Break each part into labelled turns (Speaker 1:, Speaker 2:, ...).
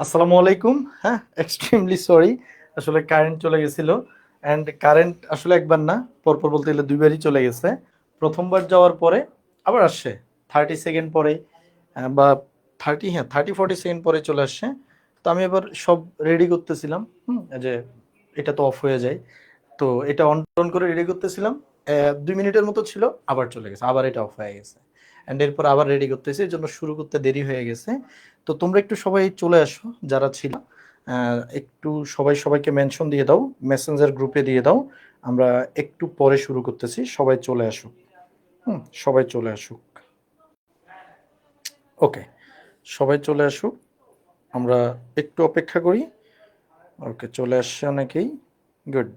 Speaker 1: আসসালামু আলাইকুম। হ্যাঁ, এক্সট্রিমলি সরি। আসলে কারেন্ট চলে গেছিল। অ্যান্ড কারেন্ট আসলে একবার না, পরপর বলতে গেলে দুইবারই চলে গেছে। প্রথমবার যাওয়ার পরে আবার আসছে 30 সেকেন্ড পরে, বা 30-40 সেকেন্ড পরে চলে আসছে। তো আমি এবার সব রেডি করতেছিলাম, যে এটা তো অফ হয়ে যায়। তো এটা অন অন করে রেডি করতেছিলাম। 2 মিনিটের মতো ছিল, আবার চলে গেছে, আবার এটা অফ হয়ে গেছে। অ্যান্ড এরপর আবার রেডি করতেছি, এর জন্য শুরু করতে দেরি হয়ে গেছে। তো তোমরা একটু সবাই চলে আসো, যারা ছিল। একটু সবাই সবাইকে মেনশন দিয়ে দাও, মেসেঞ্জার গ্রুপে দিয়ে দাও। আমরা একটু পরে শুরু করতেছি, সবাই চলে আসুক। সবাই চলে আসুক। ওকে, সবাই চলে আসুক। আমরা একটু অপেক্ষা করি। ওকে, চলে আসছে অনেকেই। গুড।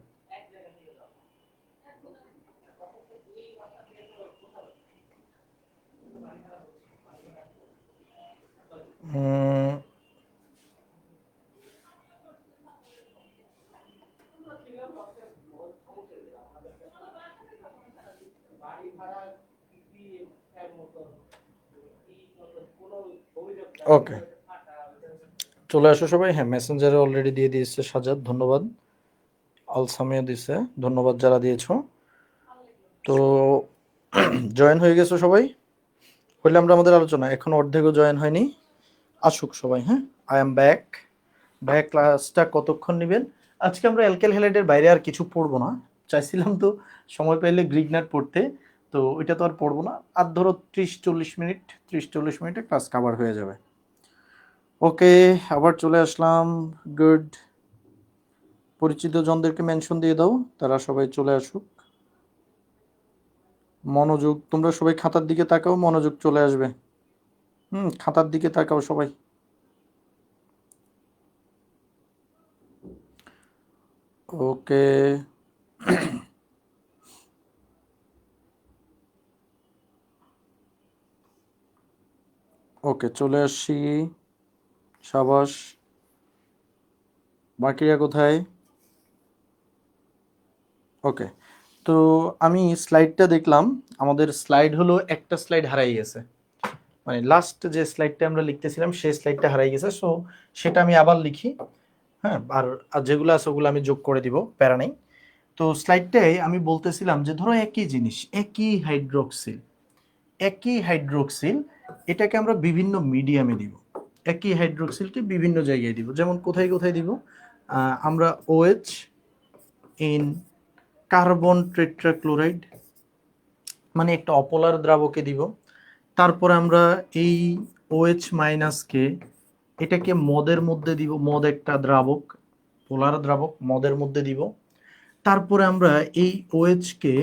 Speaker 1: ওকে, চলে আসো সবাই। হ্যাঁ, মেসেঞ্জারে অলরেডি দিয়ে দিয়েছে সাজাদ, ধন্যবাদ। আলসামিয়া দিছে, ধন্যবাদ যারা দিয়েছো। তো জয়েন হয়ে গেছো সবাই? হইলে আমরা আমাদের আলোচনা, এখন অর্ধেকও জয়েন হয়নি। আসুক সবাই। হ্যাঁ, আই এম ব্যাক। ব্যাক। ক্লাসটা কতক্ষণ নেবেন? আজকে আমরা অ্যালকেল হ্যালাইডের বাইরে আর কিছু পড়বো না। চাইছিলাম তো সময় পেলে গ্রিগনাট পড়তে, তো ওইটা তো আর পড়বো না। আর ধরো 30-40 মিনিট, 30-40 মিনিটে ক্লাস কাভার হয়ে যাবে। ওকে, আবার চলে আসলাম। গুড। পরিচিত জনদেরকে মেনশন দিয়ে দাও, তারা সবাই চলে আসুক। মনোযোগ, তোমরা সবাই খাতার দিকে তাকাও, মনোযোগ চলে আসবে। খাতার দিকে তাকাও সবাই। ওকে। ওকে, চলে আসছি। সাবাস। বাকিরা কোথায়? ওকে। তো আমি স্লাইডটা দেখলাম, আমাদের স্লাইড হলো একটা স্লাইড হারাই গেছে। মানে লাস্ট যে স্লাইডটা আমরা লিখতেছিলাম সেই স্লাইডটা হারাই গেছে। সো সেটা আমি আবার লিখি। হ্যাঁ, আর আর যেগুলো আছে ওগুলো আমি যোগ করে দিব, প্যারা নেই। তো স্লাইডটাই আমি বলতেছিলাম যে ধরো একই জিনিস, একই হাইড্রোক্সিল, এটাকে আমরা বিভিন্ন মিডিয়ামে দিব। একই হাইড্রোক্সিলকে বিভিন্ন জায়গায় দিব, যেমন কোথায় কোথায় দিব? আমরা OH ইন কার্বন টেট্রাক্লোরাইড, মানে একটা অপোলার দ্রাবকে দিব। তারপর আমরা এই OH মাইনাসকে, এটাকে মদের মধ্যে দিব। মদ একটা দ্রাবক, পোলার দ্রাবক, মদের মধ্যে দিব। তারপরে আমরা এই OH কে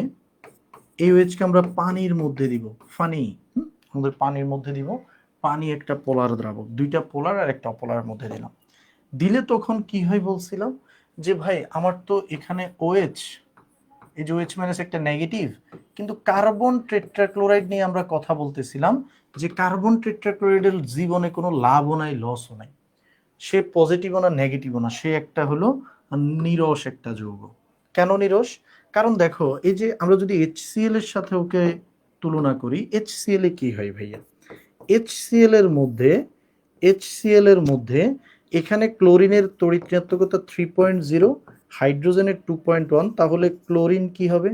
Speaker 1: আমরা পানির মধ্যে দিব। পানি, আমাদের পানির মধ্যে দিব। পানি একটা পোলার দ্রাবক, দুইটা পোলার আর একটা অপোলার মধ্যে দিলাম। দিলে তখন কি হয় বলছিলাম, যে ভাই আমার তো এখানে OH, এই যে OH মাইনাস একটা নেগেটিভ, কিন্তু কার্বন টেট্রাক্লোরাইড নিয়ে আমরা কথা বলতেছিলাম, যে কার্বন টেট্রাক্লোরাইডের জীবনে কোনো লাভও নাই, লসও নাই। সে পজিটিভও না, নেগেটিভও না, সে একটা হলো নিরস একটা যৌগ। কেন নিরস? কারণ দেখো, এই যে আমরা যদি HCl এর সাথে ওকে তুলনা করি, HCl এ কি হয় ভাইয়া? HCl এর মধ্যে, HCl এর মধ্যে এখানে ক্লোরিনের তড়িৎ ঋণাত্মকতা 3.0, হাইড্রোজেনের 2.1, তাহলে ক্লোরিন কি হবে?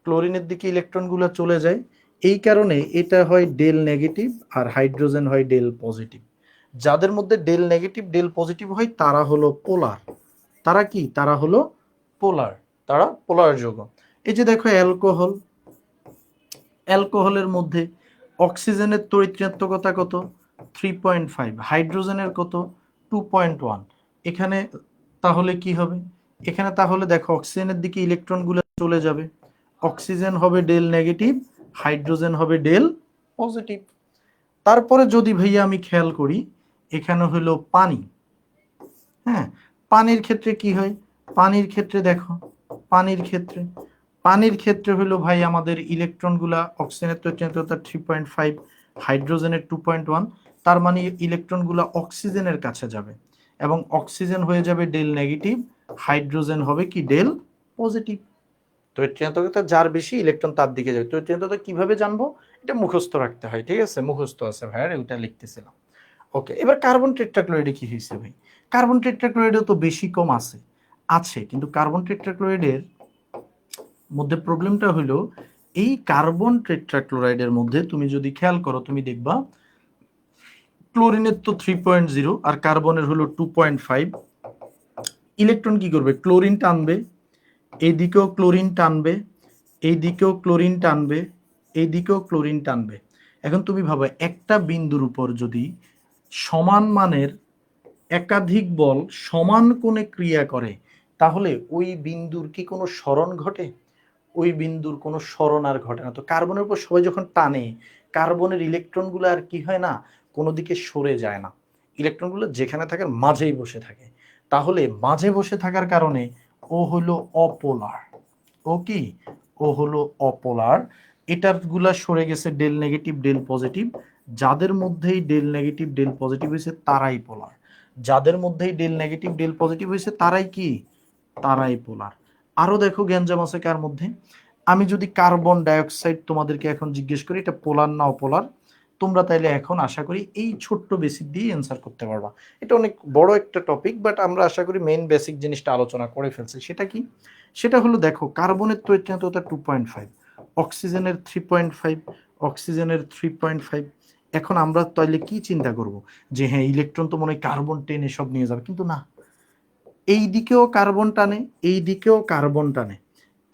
Speaker 1: ক্লোরিনের দিকে ইলেকট্রনগুলো চলে যায়। এই কারণে এটা হয় ডেল নেগেটিভ, আর হাইড্রোজেন হয় ডেল পজিটিভ। যাদের মধ্যে ডেল নেগেটিভ ডেল পজিটিভ হয় তারা হলো পোলার। তারা কি? তারা হলো পোলার। তারা পোলার যৌগ। এই যে দেখো অ্যালকোহল, অ্যালকোহলের মধ্যে অক্সিজেনের তড়িৎ ঋণাত্মকতা কত? 3.5, হাইড্রোজেনের কত? 2.1। এখানে তাহলে কি হবে? এখানে তাহলে দেখো অক্সিজেনের দিকে ইলেকট্রনগুলো চলে যাবে। অক্সিজেন হবে ডেল নেগেটিভ, হাইড্রোজেন হবে ডেল পজিটিভ। তারপরে যদি ভাইয়া আমি খেয়াল করি, এখানে হলো পানি। হ্যাঁ, পানির ক্ষেত্রে কি হয়? পানির ক্ষেত্রে দেখো, পানির ক্ষেত্রে পানির ক্ষেত্রে হলো ভাই আমাদের ইলেকট্রনগুলা অক্সিজেনের তৈরি 3.5, হাইড্রোজেনের 2.1। তার মানে ইলেকট্রনগুলা অক্সিজেনের কাছে যাবে, এবং অক্সিজেন হয়ে যাবে ডেল নেগেটিভ, হাইড্রোজেন হবে কি? ডেল পজিটিভ। তড়িৎ যার বেশি ইলেকট্রন তার দিকে যাবে। তড়িৎ কিভাবে জানবো? এটা মুখস্থ রাখতে হয়, ঠিক আছে? মুখস্থ আছে ভাইয়ার, ওইটা লিখতেছিলাম। ওকে, এবার কার্বন টেট্রাক্লোরাইডে কি হয়েছে ভাই? কার্বন টেট্রাক্লোরাইডেও তো বেশি কম আছে, কিন্তু কার্বন টেট্রাক্লোরাইডের মধ্যে প্রবলেমটা হলো এই কার্বন টেট্রাক্লোরাইডের মধ্যে তুমি যদি খেয়াল করো, তুমি দেখবা ক্লোরিনের তো 3.0 আর কার্বনের হলো 2.5। ইলেকট্রন কি করবে? ক্লোরিন টানবে, এইদিকেও ক্লোরিন টানবে, এইদিকেও ক্লোরিন টানবে, এইদিকেও ক্লোরিন টানবে। এখন তুমি ভাবো একটা বিন্দুর উপর যদি সমান মানের একাধিক বল সমান কোণে ক্রিয়া করে, তাহলে ওই বিন্দুর কি কোনো সরণ ঘটে? ওই বিন্দুর কোনো সরণ আর ঘটে না। তো কার্বনের উপর সবাই যখন টানে, কার্বনের ইলেকট্রনগুলো আর কি হয় না, কোনো দিকে সরে যায় না, ইলেকট্রনগুলো যেখানে থাকে মাঝেই বসে থাকে। তাহলে মাঝে বসে থাকার কারণে ও হলো অপোলার। ও কি? ও হলো অপোলার। এটার গুলা সরে গেছে ডেল নেগেটিভ ডেল পজিটিভ। যাদের মধ্যেই ডেল নেগেটিভ ডেল পজিটিভ হয়েছে তারাই পোলার, যাদের মধ্যেই ডেল নেগেটিভ ডেল পজিটিভ হয়েছে তারাই কি? তারাই পোলার। আরো দেখো গ্যাঞ্জাম আছে কার মধ্যে। আমি যদি কার্বন ডাইঅক্সাইড তোমাদেরকে এখন জিজ্ঞেস করি এটা পোলার না অপোলার, তোমরা তাইলে এখন আশা করি এই ছোট্ট বেসিক দিয়ে অ্যান্সার করতে পারবা। এটা অনেক বড় একটা টপিক, বাট আমরা আশা করি মেইন বেসিক জিনিসটা আলোচনা করে ফেলছি। সেটা কি? সেটা হলো দেখো কার্বনের তো এটা 2.5, অক্সিজেনের 3.5, অক্সিজেনের 3.5। এখন আমরা তাইলে কি চিন্তা করব যে হ্যাঁ ইলেকট্রন তো মনে হয় কার্বন টেনে সব নিয়ে যাবে, কিন্তু না, এই দিকেও কার্বন টানে, এই দিকেও কার্বন টানে।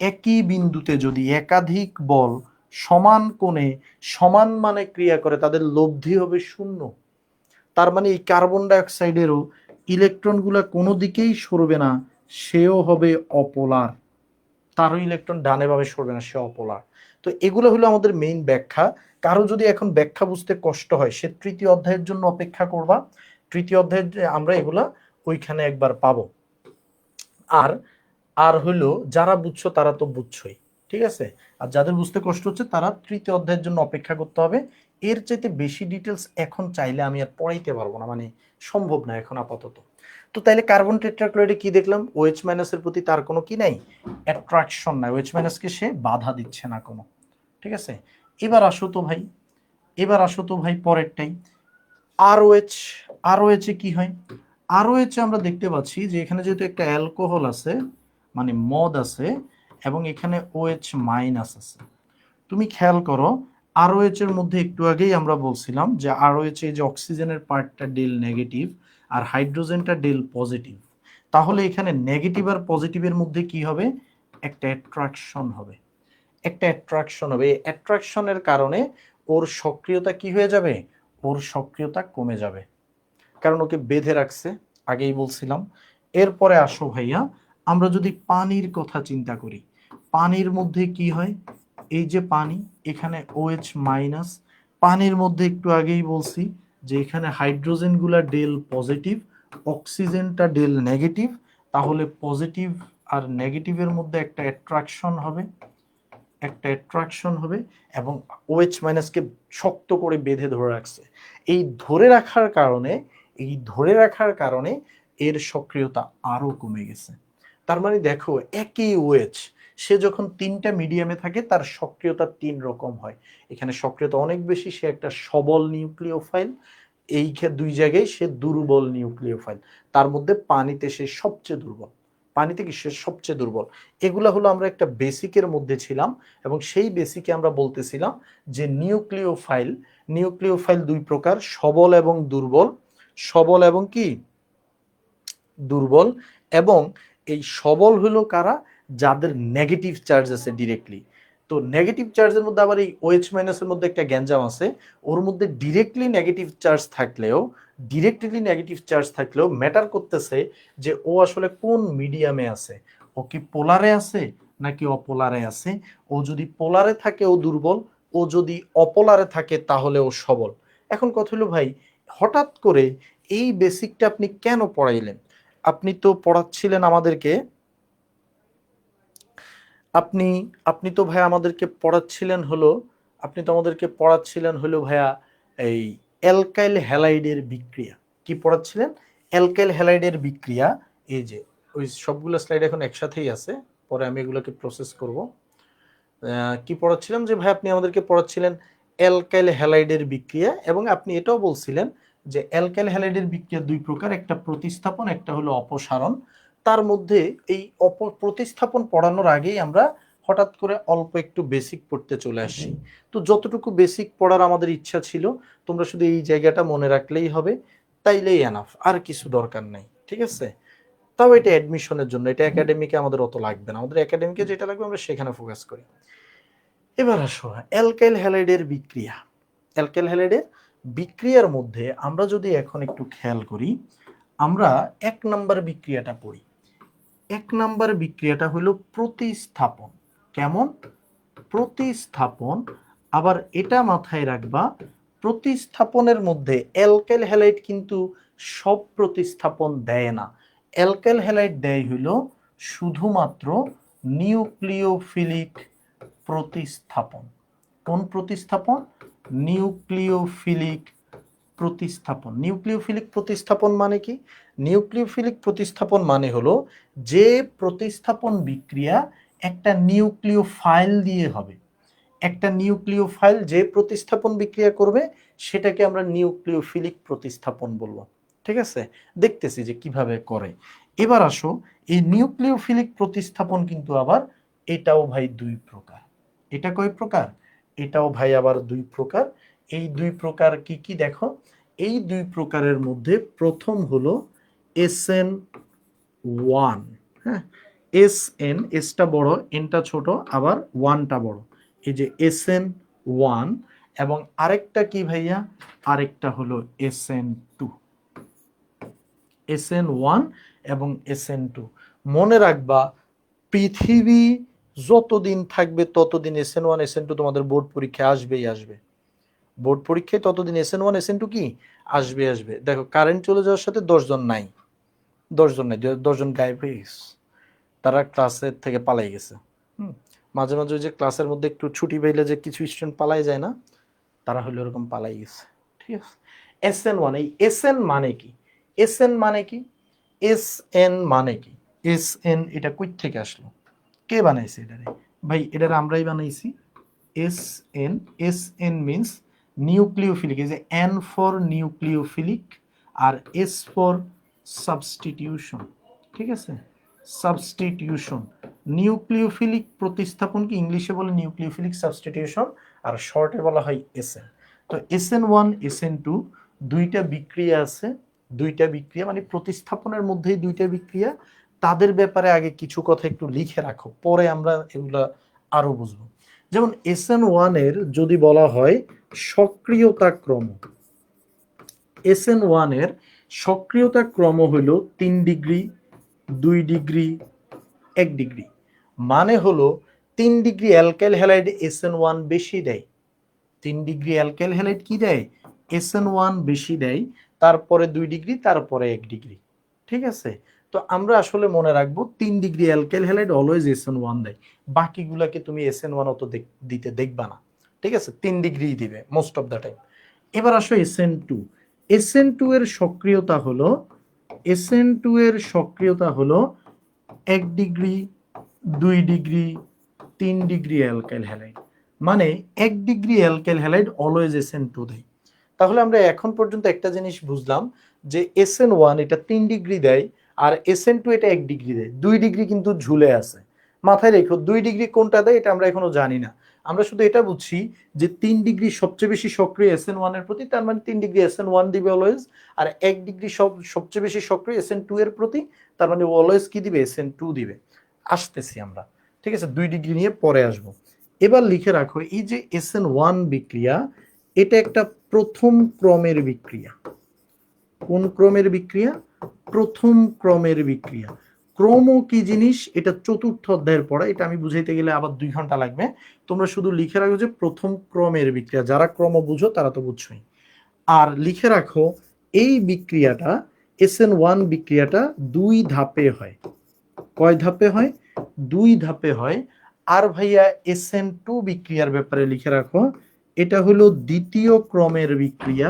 Speaker 1: একই বিন্দুতে যদি একাধিক বল সমান কোণে সমান মানে ক্রিয়া করে, তাদের লব্ধি হবে শূন্য। তার মানে এই কার্বন ডাইঅক্সাইডেরও ইলেকট্রনগুলা কোনো দিকেই সরবে না, সেও হবে অপোলার। তারও ইলেকট্রন ডানে বামে সরবে না, সে অপোলার। তো এগুলো হলো আমাদের মেইন ব্যাখ্যা। কারো যদি এখন ব্যাখ্যা বুঝতে কষ্ট হয়, সে তৃতীয় অধ্যায়ের জন্য অপেক্ষা করবা। তৃতীয় অধ্যায়ে আমরা এগুলা ওইখানে একবার পাবো। আর আর হইলো যারা বুঝছো তারা তো বুঝছোই, ঠিক আছে। আর যাদের বুঝতে কষ্ট হচ্ছে তারা তৃতীয় অধ্যায়ের জন্য অপেক্ষা করতে হবে। এর চাইতে বেশি ডিটেলস এখন চাইলে আমি আর পড়াইতে পারবো না, মানে সম্ভব না এখন আপাতত। তো তাইলে কার্বন টেট্রাক্লোরাইডে কি দেখলাম? OH মাইনাসের প্রতি তার কোনো কি নাই, অ্যাট্রাকশন নাই, OH মাইনাসকে সে বাধা দিচ্ছে না কোনো, ঠিক আছে। এবার আসো তো ভাই, পরেরটাই ROH। ROH এ কি হয়? ROH এ আমরা দেখতে পাচ্ছি যে এখানে যেহেতু একটা অ্যালকোহল আছে, মানে মদ আছে, এবং এখানে OH মাইনাস আছে। তুমি খেয়াল করো ROH এর মধ্যে একটু আগেই আমরা বলছিলাম যে ROH এ যে অক্সিজেনের পার্টটা ডেল নেগেটিভ আর হাইড্রোজেনটা ডেল পজিটিভ। তাহলে এখানে নেগেটিভ আর পজিটিভের মধ্যে কি হবে? একটা অ্যাট্রাকশন হবে, একটা অ্যাট্রাকশন হবে। এই অ্যাট্রাকশনের কারণে ওর সক্রিয়তা কি হয়ে যাবে? ওর সক্রিয়তা কমে যাবে, কারণ ওকে বেঁধে রাখছে, আগেই বলছিলাম। এরপরে আসো ভাইয়া, আমরা যদি পানির কথা চিন্তা করি, পানির মধ্যে কি হয়? এই যে পানি, এখানে OH মাইনাস। পানির মধ্যে একটু আগেই বলছি যে এখানে হাইড্রোজেনগুলা ডেল পজিটিভ, অক্সিজেনটা ডেল নেগেটিভ। তাহলে পজিটিভ আর নেগেটিভের মধ্যে একটা অ্যাট্রাকশন হবে, এবং OH মাইনাসকে শক্ত করে বেঁধে ধরে রাখছে। এই ধরে রাখার কারণে, এর সক্রিয়তা আরো কমে গেছে। তার মানে দেখো একই OH সে যখন তিনটা মিডিয়ামে থাকে তার সক্রিয়তা তিন রকম হয়। এখানে সক্রিয়তা অনেক বেশি, সে একটা সবল নিউক্লিওফাইল। এই দুই জায়গায় সে দুর্বল নিউক্লিওফাইল। তার মধ্যে পানিতে সে সবচেয়ে দুর্বল। এগুলা হলো আমরা একটা বেসিকের মধ্যে ছিলাম, এবং সেই বেসিকে আমরা বলতেছিলাম যে নিউক্লিওফাইল দুই প্রকার, সবল এবং দুর্বল। সবল এবং কি? দুর্বল। এবং এই সবল হলো কারা? যাদের নেগেটিভ চার্জ আছে ডিরেক্টলি। তো নেগেটিভ চার্জের মধ্যে আবার এই OH মাইনাসের মধ্যে একটা গ্যাঞ্জাম আছে। ওর মধ্যে ডিরেক্টলি নেগেটিভ চার্জ থাকলেও ম্যাটার করতেছে যে ও আসলে কোন মিডিয়ামে আছে। ও কি পোলারে আছে নাকি অপোলারে আছে? ও যদি পোলারে থাকে ও দুর্বল, ও যদি অপোলারে থাকে তাহলে ও সবল। এখন কথা হলো ভাই, হঠাৎ করে এই বেসিকটা আপনি কেন পড়াইলেন? আপনি তো পড়াচ্ছিলেন আমাদেরকে, আপনি আপনি তো ভাই আমাদেরকে পড়াচ্ছিলেন হলো, ভাইয়া এই অ্যালকাইল হ্যালাইডের বিক্রিয়া। কি পড়াচ্ছিলেন? অ্যালকাইল হ্যালাইডের বিক্রিয়া। এই যে ওই সবগুলো স্লাইড এখন একসাথেই আছে, পরে আমি এগুলোকে প্রসেস করব। কি পড়াচ্ছিলাম যে ভাই আপনি আমাদেরকে পড়াচ্ছিলেন অ্যালকাইল হ্যালাইডের বিক্রিয়া, এবং আপনি এটাও বলছিলেন যে অ্যালকাইল হ্যালাইডের বিক্রিয়া দুই প্রকার, একটা প্রতিস্থাপন, একটা হলো অপসারণ। তার মধ্যে এই প্রতিস্থাপন পড়ানোর আগেই আমরা হঠাৎ করে অল্প একটু বেসিক পড়তে চলে আসছি। তো যতটুকু বেসিক পড়ার আমাদের ইচ্ছা ছিল, তোমরা শুধু এই জায়গাটা মনে রাখলেই হবে, তাইলেই এনাফ, আর কিছু দরকার নেই, ঠিক আছে? তাও এটা অ্যাডমিশনের জন্য, এটা একাডেমিকে আমাদের অত লাগবে না, আমাদের একাডেমিকে যেটা লাগবে আমরা সেখানে ফোকাস করি। এবার আসো অ্যালকাইল হ্যালাইডের বিক্রিয়া। অ্যালকাইল হ্যালাইডের বিক্রিয়ার মধ্যে আমরা যদি এখন একটু খেয়াল করি, আমরা এক নাম্বার বিক্রিয়াটা পড়ি। এক নাম্বার বিক্রিয়াটা হলো প্রতিস্থাপন। কেমন? প্রতিস্থাপন। আবার এটা মাথায় রাখবা, প্রতিস্থাপনের মধ্যে অ্যালকাইল হ্যালাইড কিন্তু সব প্রতিস্থাপন দেয় না। অ্যালকাইল হ্যালাইড দেয় হলো শুধুমাত্র নিউক্লিওফিলিক প্রতিস্থাপন। কোন প্রতিস্থাপন? নিউক্লিওফিলিক প্রতিস্থাপন। নিউক্লিওফিলিক প্রতিস্থাপন মানে কি? নিউক্লিওফিলিক প্রতিস্থাপন মানে হলো যে প্রতিস্থাপন বিক্রিয়া একটা নিউক্লিওফাইল দিয়ে হবে। একটা নিউক্লিওফাইল যে প্রতিস্থাপন বিক্রিয়া করবে সেটাকে আমরা নিউক্লিওফিলিক প্রতিস্থাপন বলবো। ঠিক আছে, দেখতেছি যে কিভাবে করে। এবার আসো, এই নিউক্লিওফিলিক প্রতিস্থাপন কিন্তু আবার এটাও ভাই দুই প্রকার। এটা কয় প্রকার? এটাও ভাই আবার দুই প্রকার। এই দুই প্রকার কি কি দেখো, এই দুই প্রকারের মধ্যে প্রথম হলো SN1। হ্যাঁ, SN, এসটা বড়, এনটা ছোট, আবার ওয়ানটা বড়। এই যে SN1, এবং আরেকটা কি ভাইয়া? আরেকটা হলো SN2। SN1 এবং SN2 মনে রাখবা, পৃথিবী যতদিন থাকবে ততদিন SN1 SN2 তোমাদের বোর্ড পরীক্ষায় আসবেই আসবে। বোর্ড পরীক্ষায় ততদিন SN1 SN2 কি আসবে আসবে। দেখো, কারেন্ট চলে যাওয়ার সাথে 10 জন নাই, 10 জন নাই, 10 জন গায়েব হয়ে গেছে, তারা ক্লাসের থেকে পালাই গেছে। মাঝে মাঝে ওই যে ক্লাসের মধ্যে একটু ছুটি পাইলে যে কিছু স্টুডেন্ট পালাই যায় না, তারা হলো এরকম পালাই গেছে। ঠিক আছে, SN1। এই SN মানে কি? SN মানে কি? SN মানে কি? SN এটা কই থেকে আসলো? কে বানাইছে এটারে? ভাই এটারে আমরাই বানাইছি। SN, SN means nucleophilic. এই যে N ফর নিউক্লিওফিলিক আর S ফর সাবস্টিটিউশন। ঠিক আছে, সাবস্টিটিউশন। নিউক্লিওফিলিক প্রতিস্থাপন কি ইংলিশে বলে নিউক্লিওফিলিক সাবস্টিটিউশন, আর শর্টে বলা হয় SN। তো SN1 SN2 দুইটা বিক্রিয়া আছে। দুইটা বিক্রিয়া মানে প্রতিস্থাপনের মধ্যেই দুইটা বিক্রিয়া। তাদের ব্যাপারে আগে কিছু কথা একটু লিখে রাখো, পরে আমরা এগুলা আরো বুঝবো। যেমন SN1 এর যদি বলা হয় সক্রিয়তা ক্রম, SN1 এর সক্রিয়তা ক্রম হলো 3 ডিগ্রি, 2 ডিগ্রি, 1 ডিগ্রি। মানে হলো 3 ডিগ্রি অ্যালকাইল হ্যালাইড SN1 বেশি দেয়। 3 ডিগ্রি অ্যালকাইল হ্যালাইড কি দেয়? SN1 বেশি দেয়, তারপরে 2 ডিগ্রি, তারপরে 1 ডিগ্রি। ঠিক আছে, তো আমরা আসলে মনে রাখবো 3 degree alkyl halide always SN1 দেয়, বাকিগুলাকে তুমি SN1 অত দিতে দেখবা না। ঠিক আছে, 3 ডিগ্রি দিবে মোস্ট অফ দ্য টাইম। এবার আসো SN2। SN2 এর সক্রিয়তা হলো, SN2 এর সক্রিয়তা হলো 1 degree, 2 degree, 3 degree alkyl halide. মানে 1 degree alkyl halide always SN2 দেয়। তাহলে আমরা এখন পর্যন্ত একটা জিনিস বুঝলাম যে SN1 এটা 3 ডিগ্রি দেয়, আর SN2 এটা 1 ডিগ্রি দেয়। 2 ডিগ্রি কিন্তু ঝুলে আছে। মাথায় রেখো 2 ডিগ্রি কোনটা দেয় এটা আমরা এখনো জানি না। আমরা শুধু এটা বুঝছি যে 3 ডিগ্রি সবচেয়ে বেশি সক্রিয় SN1 এর প্রতি, তার মানে 3 ডিগ্রি SN1 দিবে অলওয়েজ। আর 1 ডিগ্রি সবচেয়ে বেশি সক্রিয় SN2 এর প্রতি, তার মানে অলওয়েজ কি দিবে? SN2 দিবে। আসতেছি আমরা, ঠিক আছে, 2 ডিগ্রি নিয়ে পরে আসব। এবার লিখে রাখো, এই যে SN1 বিক্রিয়া, এটা একটা প্রথম ক্রমের বিক্রিয়া। কোন ক্রমের বিক্রিয়া? প্রথম ক্রমের বিক্রিয়া। ক্রম কি জিনিস এটা চতুর্থ অধ্যায়ের পড়া, এটা আমি বুঝাইতে গেলে আবার 2 ঘন্টা লাগবে। তোমরা শুধু লিখে রাখো যে প্রথম ক্রমের বিক্রিয়া, যারা ক্রম বুঝো তারা তো বুঝছোই। আর লিখে রাখো এই বিক্রিয়াটা, SN1 বিক্রিয়াটা 2 ধাপে হয়। কয় ধাপে হয়? 2 ধাপে হয়। আর ভাইয়া SN2 বিক্রিয়ার ব্যাপারে লিখে রাখো, এটা হলো দ্বিতীয় ক্রমের বিক্রিয়া।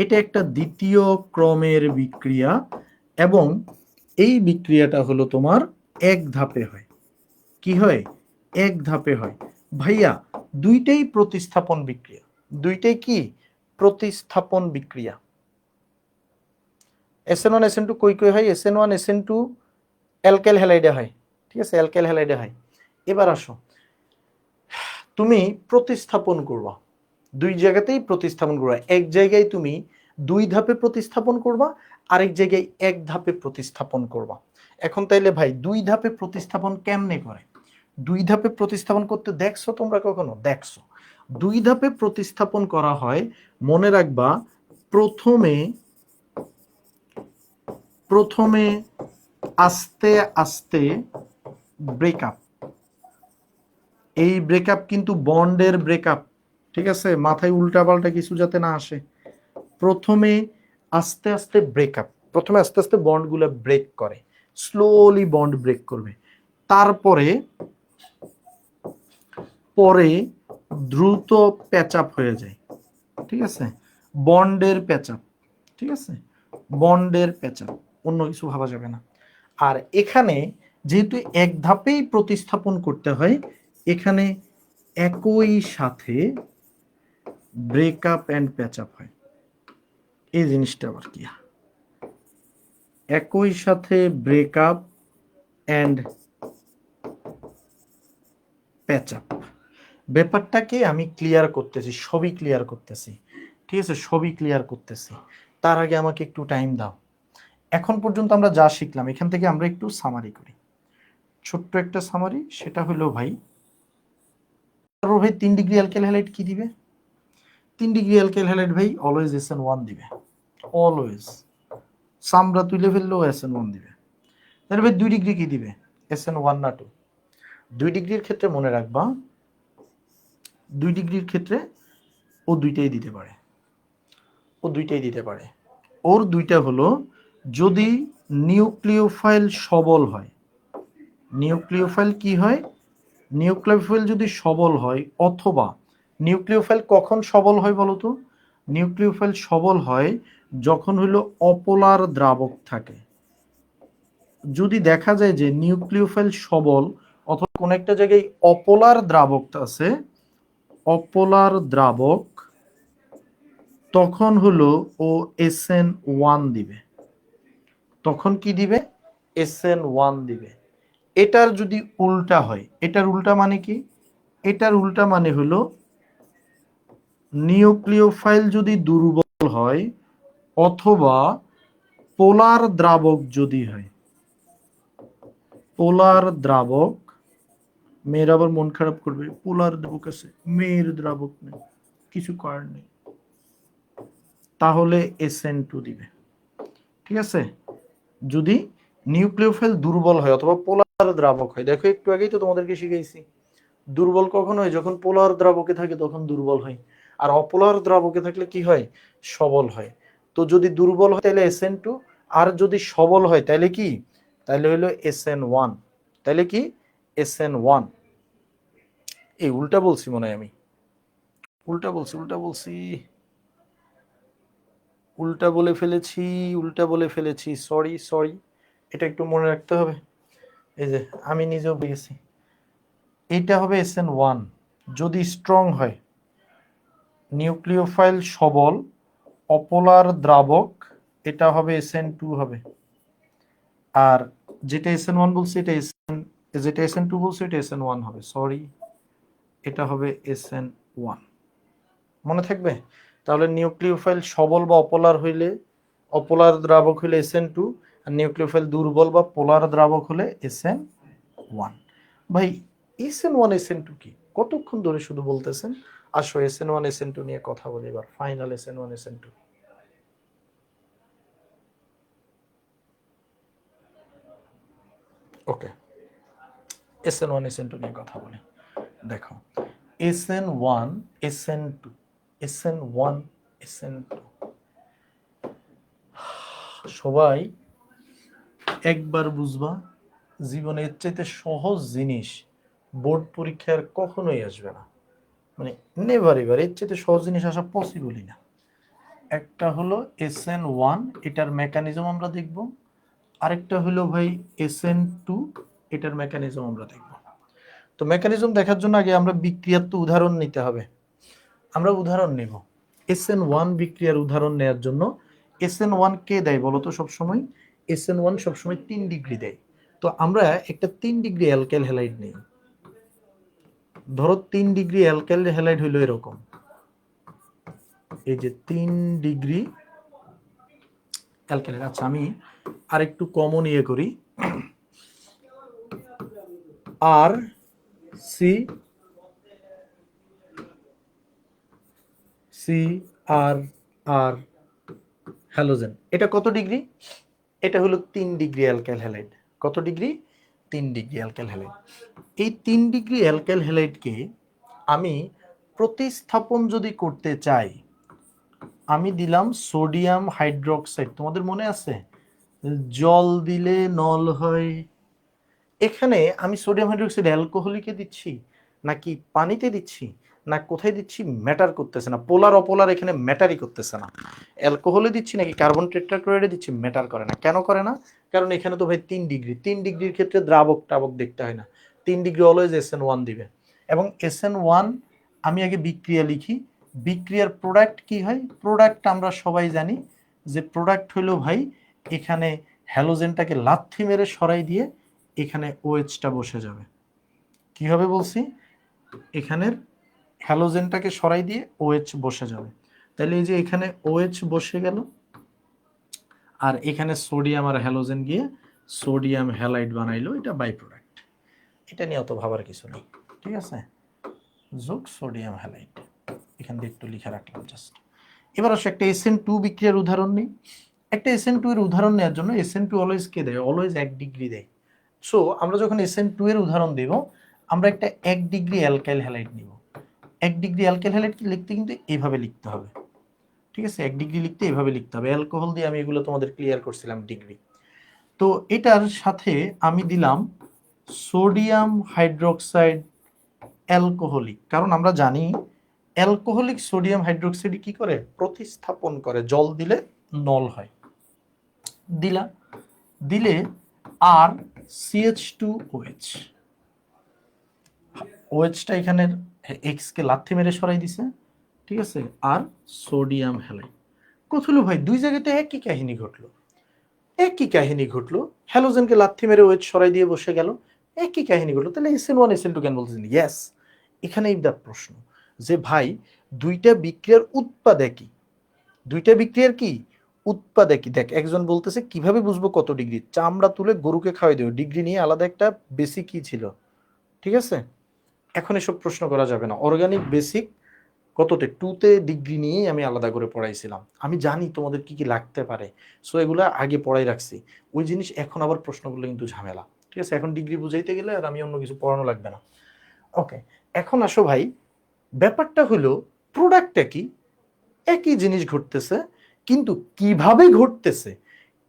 Speaker 1: এটা একটা দ্বিতীয় ক্রমের বিক্রিয়া, এবং এই বিক্রিয়াটা হলো তোমার 1 ধাপে হয়। কি হয়? 1 ধাপে হয়। ভাইয়া দুইটাই প্রতিস্থাপন বিক্রিয়া, দুইটাই কি? প্রতিস্থাপন বিক্রিয়া। SN1 SN2 কই কই হয়? SN1 SN2 অ্যালকাইল হ্যালাইডে হয়, ঠিক আছে, অ্যালকাইল হ্যালাইডে হয়। এবার আসো, তুমি প্রতিস্থাপন করবা, দুই জায়গাতেই প্রতিস্থাপন করবা। এক জায়গায় তুমি 2 ধাপে প্রতিস্থাপন করবা, আরেক জায়গায় 1 ধাপে প্রতিস্থাপন করবা। এখন তাইলে ভাই 2 ধাপে প্রতিস্থাপন কেমনে করে? 2 ধাপে প্রতিস্থাপন করতে দেখছো তোমরা কখনো? দেখছো। 2 ধাপে প্রতিস্থাপন করা হয়, মনে রাখবা, প্রথমে আস্তে আস্তে ব্রেকআপ। এই ব্রেকআপ কিন্তু বন্ডের ব্রেকআপ, ঠিক আছে, মাথায় উল্টাপাল্টা কিছু যাতে না আসে। প্রথমে আস্তে আস্তে ব্রেকআপ, প্রথমে আস্তে আস্তে বন্ডগুলো ব্রেক করে, স্লোলি বন্ড ব্রেক করবে। তারপরে দ্রুত প্যাচআপ হয়ে যায়, ঠিক আছে, বন্ডের প্যাচআপ, ঠিক আছে, বন্ডের প্যাচআপ, অন্য কিছু ভাবা যাবে না। আর এখানে যেহেতু এক ধাপেই প্রতিস্থাপন করতে হয়, এখানে একই সাথে ব্রেকআপ এন্ড প্যাচআপ হয়। এই জিনিসটা আবার কি? একই সাথে ব্রেকআপ এন্ড প্যাচআপ, ব্যাপারটাকে আমি ক্লিয়ার করতেছি, সবই ক্লিয়ার করতেছি, ঠিক আছে, সবই ক্লিয়ার করতেছি। তার আগে আমাকে একটু টাইম দাও। এখন পর্যন্ত আমরা যা শিখলাম, এখান থেকে আমরা একটু সামারি করি, ছোট্ট একটা সামারি। সেটা হলো ভাই, 3 ডিগ্রি অ্যালকাইল হ্যালাইড কি দিবে? 3 ডিগ্রি অ্যালকাইল হ্যালাইড ভাই অলওয়েজ SN1 দিবে, অলওয়েজ। সামরা তুলে ফেললেও SN1 দিবে। তাহলে ভাই 2 ডিগ্রি কি দিবে? SN1 না 2? 2 ডিগ্রির ক্ষেত্রে মনে রাখবা, 2 ডিগ্রির ক্ষেত্রে ও দুইটাই দিতে পারে, ও দুইটাই দিতে পারে। ওর দুইটা হলো, যদি নিউক্লিওফাইল সবল হয়। নিউক্লিওফাইল কি হয়? নিউক্লিওফাইল যদি সবল হয়, অথবা নিউক্লিওফাইল কখন সবল হয় বলো তো? নিউক্লিওফাইল সবল হয় যখন হলো অপোলার দ্রাবক থাকে। যদি দেখা যায় যে নিউক্লিওফাইল সবল অথবা কোন একটা জায়গায় অপোলার দ্রাবক আছে, অপোলার দ্রাবক, তখন হলো ও SN1 দিবে। তখন কি দিবে? SN1 দিবে। এটার যদি উল্টা হয়, এটার উল্টা মানে কি? এটার উল্টা মানে হলো নিউক্লিওফাইল যদি দুর্বল হয় অথবা পোলার দ্রাবক যদি হয়, পোলার দ্রাবক, মেয়ের আবার মন খারাপ করবে, পোলার দ্রাবক আছে, মেয়ের দ্রাবক নেই, কিছু করার নেই, তাহলে SN2 দিবে, ঠিক আছে। যদি নিউক্লিওফাইল দুর্বল হয় অথবা পোলার দ্রাবক হয়, দেখো একটু আগেই তো তোমাদেরকে শিখাইছি, দুর্বল কখন হয়? যখন পোলার দ্রাবকে থাকে তখন দুর্বল হয়, আর অপোলার দ্রাবকে থাকলে কি হয়? সবল হয়। তো যদি দুর্বল হয় তাহলে SN2, আর যদি সবল হয় তাহলে কি? তাহলে হলো SN1। তাহলে কি? SN1। এই উল্টা বলছি মনে হয়, আমি উল্টা বলছি, উল্টা বলে ফেলেছি, সরি, এটা একটু মনে রাখতে হবে। এই যে আমি নিজেও বুঝেছি, এইটা হবে SN1 যদি স্ট্রং হয়, নিউক্লিওফাইল সবল, অপোলার দ্রাবক, এটা হবে SN2 হবে। আর যেটা SN1 বলছি এটা যেটা SN2 বলছি এটা SN1 হবে, সরি, এটা হবে SN1। মনে থাকবে? তাহলে নিউক্লিওফাইল সবল বা অপোলার হইলে, অপোলার দ্রাবক হইলে SN2, আর নিউক্লিওফাইল দুর্বল বা পোলার দ্রাবক হলে SN1। ভাই SN1 SN2 কি? কতক্ষণ ধরে শুধু বলতেছেন? আসো SN1 SN2 নিয়ে কথা বলি এবার, ফাইনাল SN1 SN2। ওকে, SN1 SN2 নিয়ে কথা বলি। দেখো, SN1 SN2, SN1 SN2, সবাই একবার বুঝবা, জীবনে এর চাইতে সহজ জিনিস বোর্ড পরীক্ষার কখনোই আসবে না, মানে নেভার এভার, এর চাইতে সহজ জিনিস আসা পসিবলই না। একটা হলো SN1, এটার মেকানিজম আমরা দেখব, আরেকটা হলো ভাই SN2, এটার মেকানিজম আমরা দেখব। তো মেকানিজম দেখার জন্য আগে আমরা বিক্রিয়ার তো উদাহরণ নিতে হবে। আমরা উদাহরণ নেব, SN1 বিক্রিয়ার উদাহরণ নেওয়ার জন্য SN1 কে দেয় বলো তো সবসময়? SN1 সবসময় 3 ডিগ্রি দেয়। তো আমরা একটা 3 ডিগ্রি অ্যালকাইল হ্যালাইড নেই। ধরো 3 ডিগ্রি অ্যালকাইল হ্যালাইড হইলো এরকম, এই যে 3 ডিগ্রি অ্যালকাইল। আচ্ছা আমি আরেকটু কমন ইয়ে করি, আর সি সি আর আর হ্যালোজেন, এটা কত ডিগ্রি? এটা হলো 3 ডিগ্রি অ্যালকাইল হ্যালাইড। কত ডিগ্রি? 3 degree alkyl halide. এই 3 ডিগ্রি অ্যালকাইল হ্যালাইডকে আমি প্রতিস্থাপন যদি করতে চাই, আমি দিলাম সোডিয়াম হাইড্রোক্সাইড। তোমাদের মনে আছে জল দিলে নল হয়? এখানে আমি সোডিয়াম হাইড্রোক্সাইড অ্যালকোহলিকে দিচ্ছি নাকি পানিতে দিচ্ছি না কোথায় দিচ্ছি ম্যাটার করতেছে না। পোলার অপোলার এখানে ম্যাটারই করতেছে না। অ্যালকোহলে দিচ্ছি নাকি কার্বন টেট্রাক্লোরাইডে দিচ্ছি ম্যাটার করে না। কেন করে না? কারণ এখানে তো ভাই 3 ডিগ্রি, 3 ডিগ্রির ক্ষেত্রে দ্রাবক টাবক দেখতে হয় না। 3 ডিগ্রি অলওয়েজ SN1 দিবে। এবং SN1 আমি আগে বিক্রিয়া লিখি, বিক্রিয়ার প্রোডাক্ট কি হয়? প্রোডাক্ট আমরা সবাই জানি যে প্রোডাক্ট হলো ভাই এখানে হ্যালোজেনটাকে লাথি মেরে সরাই দিয়ে এখানে ওএইচটা বসে যাবে। কি হবে বলছি? এখানের হ্যালোজেনটাকে সরাই দিয়ে ওএইচ বসে যাবে। তাহলে এই যে এখানে ওএইচ বসে গেল, আর এখানে সোডিয়াম আর হ্যালোজেন গিয়ে সোডিয়াম হ্যালাইড বানাইলো, এটা বাই প্রোডাক্ট। এটা নিয়ে অত ভাবার কিছু নেই, ঠিক আছে? যোগ সোডিয়াম হ্যালাইড এখান দিয়ে একটু লিখে রাখলাম জাস্ট। এবার আসলে একটা SN2 বিক্রিয়ার উদাহরণ নিই। একটা SN2 এর উদাহরণ নেওয়ার জন্য SN2 অলওয়েজ কে দেয়? অলওয়েজ 1 ডিগ্রি দেয়। সো আমরা যখন SN2 এর উদাহরণ দেব, আমরা একটা 1 ডিগ্রি অ্যালকাইল হ্যালাইড নিব। 1 ডিগ্রি অ্যালকাইল হ্যালাইড লিখতে কিন্তু এইভাবে লিখতে হবে, ঠিক আছে? 1 ডিগ্রি লিখতে এইভাবে লিখতে হবে। অ্যালকোহল দিয়ে আমি এগুলো তোমাদের ক্লিয়ার করছিলাম ডিগ্রি। তো এটার সাথে আমি দিলাম সোডিয়াম হাইড্রোক্সাইড অ্যালকোহলিক, কারণ আমরা জানি অ্যালকোহলিক সোডিয়াম হাইড্রোক্সাইড কি করে? প্রতিস্থাপন করে, জল দিলে নল হয়। দিলে আর CH2OH, ওএইচটা এখানে এক্স কে লাথি মেরে সরাই দিছে, ঠিক আছে? আর সোডিয়াম হ্যালাইড। কত হলো ভাই? দুই জায়গাতে একই কাহিনী ঘটলো, একই কাহিনী ঘটলো। হ্যালোজেনকে লাথি মেরে ওএইচ সরাই দিয়ে বসে গেল, একই কাহিনী ঘটলো। তাহলে SN1 SN2 কেন বলতেছেন? ইয়েস, এখানেই দ্য প্রশ্ন যে ভাই দুইটা বিক্রিয়ার উৎপাদ একই, দুইটা বিক্রিয়ার কি উৎপাদ একই। দেখ একজন বলতেছে কিভাবে বুঝবো কত ডিগ্রি? চামড়া তুলে গরুকে খাওয়াই দেবো, ডিগ্রি নিয়ে আলাদা একটা বেসিক কি ছিল, ঠিক আছে? এখন এসব প্রশ্ন করা যাবে না। অর্গানিক বেসিক কততে? 2তে ডিগ্রি নিয়েই আমি আলাদা করে পড়াইছিলাম। আমি জানি তোমাদের কি কি লাগতে পারে, সো এগুলো আগে পড়াই রাখছি। ওই জিনিস এখন আবার প্রশ্ন করলে কিন্তু ঝামেলা, ঠিক আছে? এখন ডিগ্রি বুঝাইতে গেলে আর আমি অন্য কিছু পড়ানো লাগবে না। ওকে, এখন আসো ভাই, ব্যাপারটা হলো প্রোডাক্টটা কি? একই জিনিস ঘটতেছে, কিন্তু কিভাবে ঘটতেছে,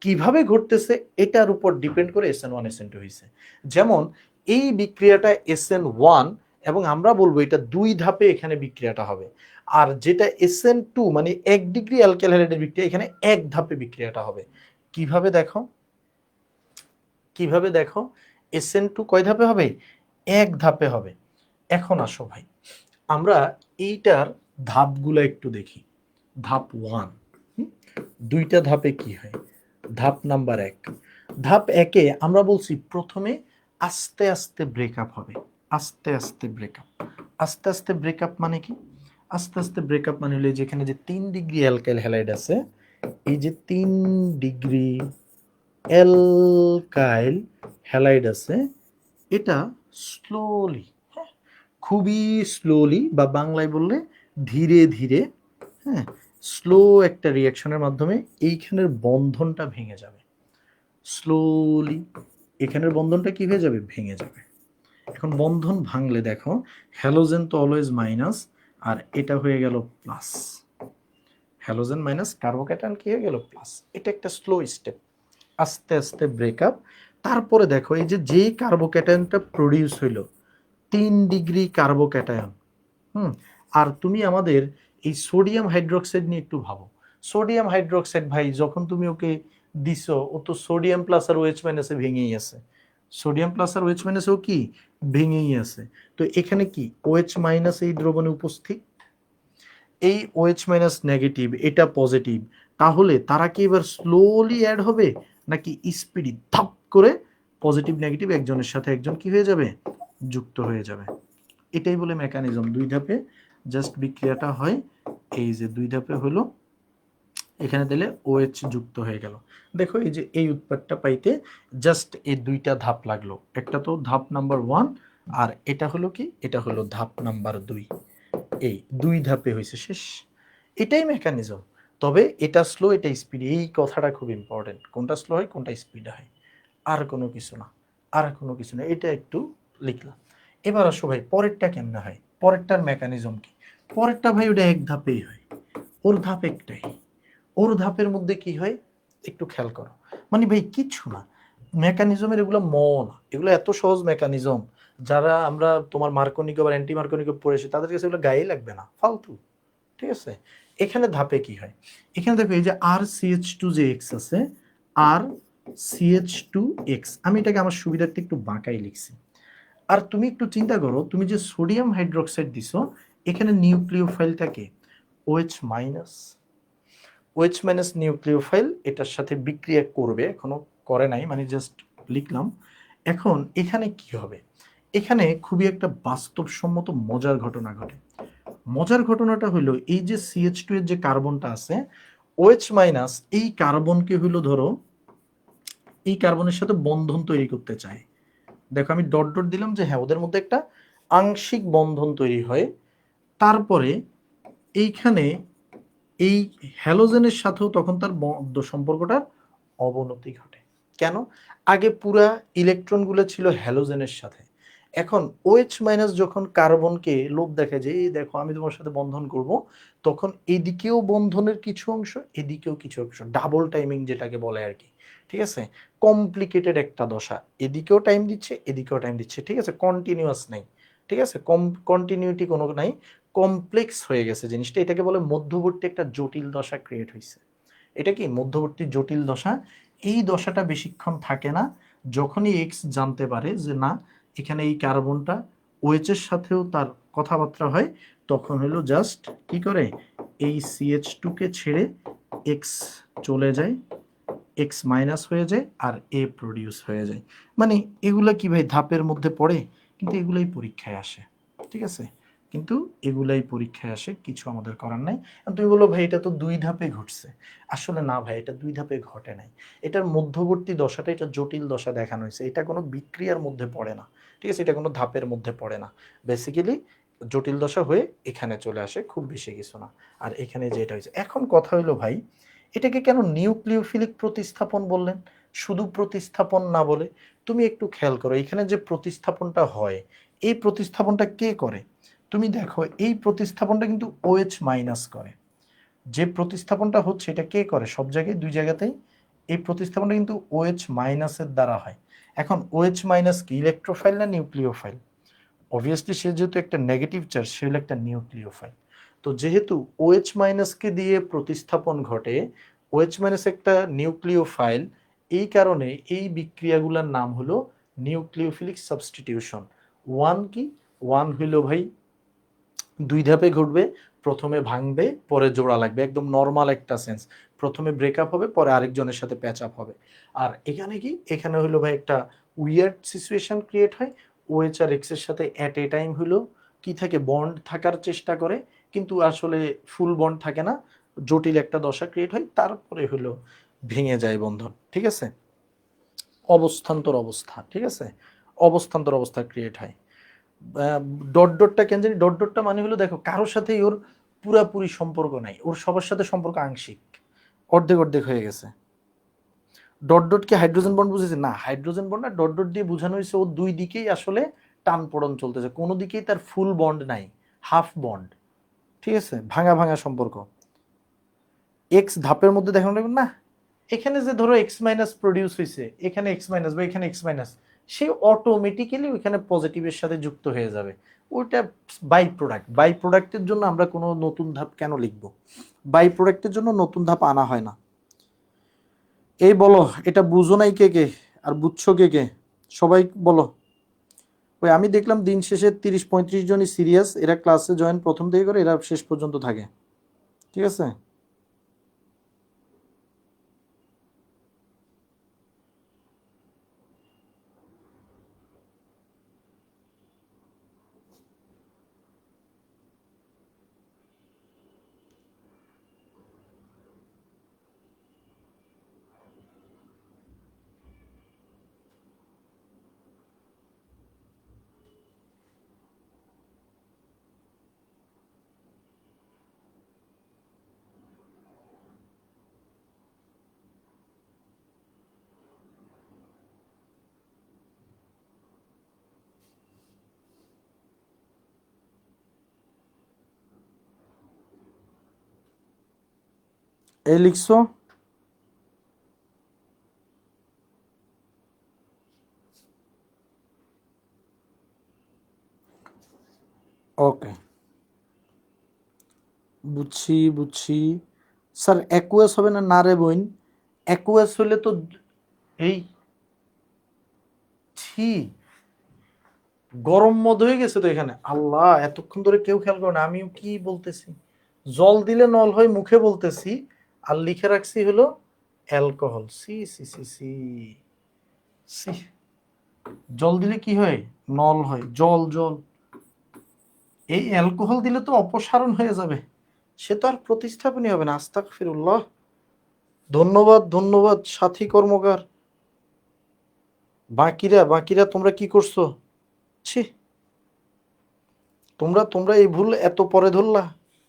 Speaker 1: কিভাবে ঘটতেছে এটার উপর ডিপেন্ড করে SN1 SN2 হয়েছে। যেমন এই বিক্রিয়াটা SN1, এবং আমরা বলবো এটা 2 ধাপে এখানে বিক্রিয়াটা হবে। আর যেটা SN2 মানে 1 ডিগ্রি অ্যালকাইল হ্যালাইডের বিক্রিয়া, এখানে 1 ধাপে বিক্রিয়াটা হবে। কিভাবে দেখো, কিভাবে দেখো? SN2 কয় ধাপে হবে? 1 ধাপে হবে। এখন আসো ভাই, আমরা এইটার ধাপগুলো একটু দেখি। ধাপ 1, দুইটা ধাপে কি হয়? ধাপ নাম্বার 1, ধাপ 1-এ আমরা বলছি প্রথমে আস্তে আস্তে ব্রেকআপ হবে। আস্তে আস্তে ব্রেকআপ। আস্তে আস্তে ব্রেকআপ মানে কি? আস্তে আস্তে ব্রেকআপ মানে হলো যেখানে যে 3 ডিগ্রি অ্যালকাইল হ্যালাইড আছে, এই যে 3 ডিগ্রি অ্যালকাইল হ্যালাইড আছে, এটা স্লোলি, খুবই স্লোলি, বা বাংলায় বললে ধীরে ধীরে, হ্যাঁ, স্লো একটা রিয়াকশনের মাধ্যমে এইখানের বন্ধনটা ভেঙে যাবে। স্লোলি এখানের বন্ধনটা কি হয়ে যাবে? ভেঙে যাবে। এখন বন্ধন ভাঙলে দেখো হ্যালোজেন তো অলওয়েজ মাইনাস, আর এটা হয়ে গেল প্লাস। হ্যালোজেন মাইনাস কার্বোক্যাটায়ন কি হয়ে গেল? প্লাস। এটা একটা স্লো স্টেপ, আস্তে আস্তে ব্রেকআপ। তারপরে দেখো এই যে যেই কার্বোক্যাটায়নটা প্রডিউস হইলো 3 ডিগ্রি কার্বোক্যাটায়ন, আর তুমি আমাদের এই সোডিয়াম হাইড্রোক্সাইড নিয়ে একটু ভাবো। সোডিয়াম হাইড্রোক্সাইড ভাই যখন তুমি ওকে দিছো, ও তো সোডিয়াম প্লাস আর OH মাইনাসে ভেঙেই আছে। সোডিয়াম প্লাস আর OH মাইনাসেও কি ভেঙেই আছে। তো এখানে কি OH মাইনাস এই দ্রবণে উপস্থিত, এই OH মাইনাস নেগেটিভ, এটা পজিটিভ, তাহলে তারা কি এবার স্লোলি অ্যাড হবে নাকি স্পিডি ধাপ করে পজিটিভ নেগেটিভ একজনের সাথে একজন কি হয়ে যাবে, যুক্ত হয়ে যাবে। এটাই বলে মেকানিজম। দুই ধাপে জাস্ট বিক্রিয়াটা হয়, এই যে দুই ধাপে হলো, এখানে দিলে OH যুক্ত হয়ে গেল। দেখো এই যে এই উৎপাদটা পাইতে জাস্ট এই দুইটা ধাপ লাগলো, একটা তো ধাপ নাম্বার 1 আর এটা হলো কি, এটা হলো ধাপ নাম্বার 2, এই দুই ধাপে হয়েছে শেষ। এটাই মেকানিজম। তবে এটা স্লো এটা স্পিড, এই কথাটা খুব ইম্পর্টেন্ট, কোনটা স্লো হয় কোনটা স্পিড হয়, আর কোনো কিছু না, আর কোনো কিছু না, এটা একটু লিখলাম। এবার আসো ভাই পরেরটা কেমনে হয়, পরেরটার মেকানিজম কি? পরেরটা ভাই ওটা এক ধাপেই হয়, ওর ধাপ একটাই, ওর ধাপের মধ্যে কি হয় একটু খেয়াল করো, মানে ভাই কিচ্ছু না, মেকানিজমের এগুলো মন, এগুলো এত সহজ মেকানিজম, যারা আমরা তোমার মার্কনিক বা অ্যান্টি মার্কনিক পড়েছি তাদের কাছে এগুলো গায়ে লাগবে না, ফালতু। ঠিক আছে, এখানে ধাপে কি হয়, এখানে দেখো এই যে RCH2 যে X আছে, RCH2X, আমি এটাকে আমার সুবিধার্থে একটু বাঁকাই লিখছি। আর তুমি একটু চিন্তা করো, তুমি যে সোডিয়াম হাইড্রোক্সাইড দিছো, এখানে নিউক্লিওফাইলটাকে OH minus, OH minus nucleophile এটার সাথে বিক্রিয়া করবে, এখনো করে নাই, মানে জাস্ট লিখলাম। এখন এখানে কি হবে, এখানে খুবই একটা বাস্তবসম্মত মজার ঘটনা ঘটে। মজার ঘটনাটা হলো এই যে CH2 এর যে কার্বনটা আছে, OH মাইনাস এই কার্বনকে হলো ধরো এই কার্বনের সাথে বন্ধন তৈরি করতে চায়। দেখো আমি ডট ডট দিলাম যে হ্যাঁ ওদের মধ্যে একটা আংশিক বন্ধন তৈরি হয়, তারপরে এইখানে এই হ্যালোজেনের সাথেও তখন তার সম্পর্কটার অবনতি ঘটে। কেন? আগে পুরা ইলেকট্রনগুলো ছিল হ্যালোজেনের সাথে, এখন OH মাইনাস যখন কার্বনকে লোভ দেখে যে এই দেখো আমি তোমার সাথে বন্ধন করব, তখন এদিকেও বন্ধনের কিছু অংশ এদিকেও কিছু অংশ, ডাবল টাইমিং যেটাকে বলে আর কি। ঠিক আছে, কমপ্লিকেটেড একটা দশা, এদিকেও টাইম দিচ্ছে এদিকেও টাইম দিচ্ছে, ঠিক আছে, কন্টিনিউয়াস নাই, ঠিক আছে, কন্টিনিউটি কোনো নাই, কমপ্লেক্স হয়ে গেছে জিনিসটা, এটাকে বলে মধ্যবর্তী একটা জটিল দশা ক্রিয়েট হয়েছে। এটা কি মধ্যবর্তী জটিল দশা, এই দশাটা বেশিক্ষণ থাকে না, যখনই এক্স জানতে পারে যে না এখানে এই কার্বনটা OH এর সাথেও তার কথাবার্তা হয়, তখন হলো জাস্ট কি করে এই CH2 কে ছেড়ে এক্স চলে যায়, এক্স মাইনাস হয়ে যায় আর এ প্রডিউস হয়ে যায়। মানে এগুলা কি ভাই ধাপের মধ্যে পড়ে, কিন্তু এগুলাই পরীক্ষায় আসে। ঠিক আছে, কিন্তু এগুলাই পরীক্ষায় আসে, কিছু আমাদের করার নাই। তুমি বলো ভাই এটা তো দুই ধাপে ঘটছে, আসলে না ভাই এটা দুই ধাপে ঘটে নাই, এটার মধ্যবর্তী দশাটা, এটা জটিল দশা দেখানো হয়েছে, এটা কোনো বিক্রিয়ার মধ্যে পড়ে না। ঠিক আছে, এটা কোনো ধাপের মধ্যে পড়ে না, বেসিক্যালি জটিল দশা হয়ে এখানে চলে আসে, খুব বেশি কিছু না। আর এখানে যেটা হয়েছে, এখন কথা হইলো ভাই এটাকে কেন নিউক্লিওফিলিক প্রতিস্থাপন বললেন, শুধু প্রতিস্থাপন না বলে? তুমি একটু খেয়াল করো এখানে যে প্রতিস্থাপনটা হয়, এই প্রতিস্থাপনটা কে করে? তুমি দেখো এই প্রতিস্থাপনটা কিন্তু OH মাইনাস করে, যে প্রতিস্থাপনটা হচ্ছে এটা কে করে সব জায়গায় দুই জায়গাতেই, এই প্রতিস্থাপনটা কিন্তু OH মাইনাসের দ্বারা হয়। এখন OH মাইনাস কি ইলেকট্রোফাইল না নিউক্লিওফাইল? অবভিয়াসলি সে যেহেতু একটা নেগেটিভ চার্জ, সে হলো একটা নিউক্লিওফাইল। তো যেহেতু OH মাইনাসকে দিয়ে প্রতিস্থাপন ঘটে, OH মাইনাস একটা নিউক্লিওফাইল, এই কারণে এই বিক্রিয়াগুলোর নাম হলো নিউক্লিওফিলিক সাবস্টিটিউশন। ওয়ান কি, ওয়ান হইল ভাই দুই ধাপে ঘটবে, প্রথমে ভাঙবে পরে জোড়া লাগবে, একদম নর্মাল একটা সেন্স, প্রথমে ব্রেকআপ হবে পরে আরেকজনের সাথে প্যাচ আপ হবে। আর এখানে কি, এখানে হলো ভাই একটা উইয়ার্ড সিচুয়েশন ক্রিয়েট হয়, OH আর X এর সাথে অ্যাট এ টাইম হলো কি থাকে, বন্ড থাকার চেষ্টা করে, কিন্তু আসলে ফুল বন্ড থাকে না, জটিল একটা দশা ক্রিয়েট হয়, তারপরে হলো ভেঙে যায় বন্ধন। ঠিক আছে, অবস্থান্তর অবস্থা, ঠিক আছে, অবস্থান্তর অবস্থা ক্রিয়েট হয়। ডট ডটটা কেন জানি, ডট ডটটা মানে হলো দেখো কারোর সাথেই ওর পুরাপুরি সম্পর্ক নাই, ওর সবার সাথে সম্পর্ক আংশিক, অর্ধেক অর্ধেক হয়ে গেছে। ডট ডট কি হাইড্রোজেন বন্ড বুঝেছে না, হাইড্রোজেন বন্ড না, ডট ডট দিয়ে বোঝানো হয়েছে ও দুই দিকেই আসলে টান পড়ন চলতেছে, কোনো দিকেই তার ফুল বন্ড নাই, হাফ বন্ড। ঠিক আছে, ভাঙা ভাঙা সম্পর্ক। এক্স ধাপের মধ্যে দেখানো লাগবে না, এখানে যে ধরো এক্স মাইনাস প্রডিউস হয়েছে, এখানে এক্স মাইনাস বা এখানে এক্স মাইনাস, সে অটোমেটিক্যালি ওইখানে পজিটিভের সাথে যুক্ত হয়ে যাবে, ওইটা বাই প্রোডাক্ট। বাই প্রোডাক্টের জন্য আমরা কোনো নতুন ধাপ কেন লিখবো, বাই প্রোডাক্টের জন্য নতুন ধাপ আনা হয় না। এই বলো এটা বুঝো নাই কে কে, আর বুঝছো কে কে, সবাই বলো। ওই আমি দেখলাম দিন শেষে 30-35 জনই সিরিয়াস, এরা ক্লাসে জয়েন প্রথম থেকে করে, এরা শেষ পর্যন্ত থাকে। ঠিক আছে? এই লিখছো? ওকে, বুঝছি বুঝছি। স্যার অ্যাকুয়াস হবে না? না রে বোন, অ্যাকুয়াস হলে তো এই ছি, গরম মদ হয়ে গেছে তো এখানে। আল্লাহ, এতক্ষণ ধরে কেউ খেয়াল করে না, আমিও কি বলতেছি। জল দিলে নল হয় মুখে বলতেছি, আর লিখে রাখছি হলো alcohol. C C C C C. জল দিলে কি হয়? নল হয়, জল জল। এই অ্যালকোহল দিলে তো অপসারণ হয়ে যাবে, সে তো আর প্রতিস্থাপনই হবে না। আস্তাগফিরুল্লাহ। ধন্যবাদ ধন্যবাদ সাথী কর্মকার। বাকিরা বাকিরা তোমরা কি করছো? ছি, তোমরা তোমরা এই ভুল এত পরে ধরলা।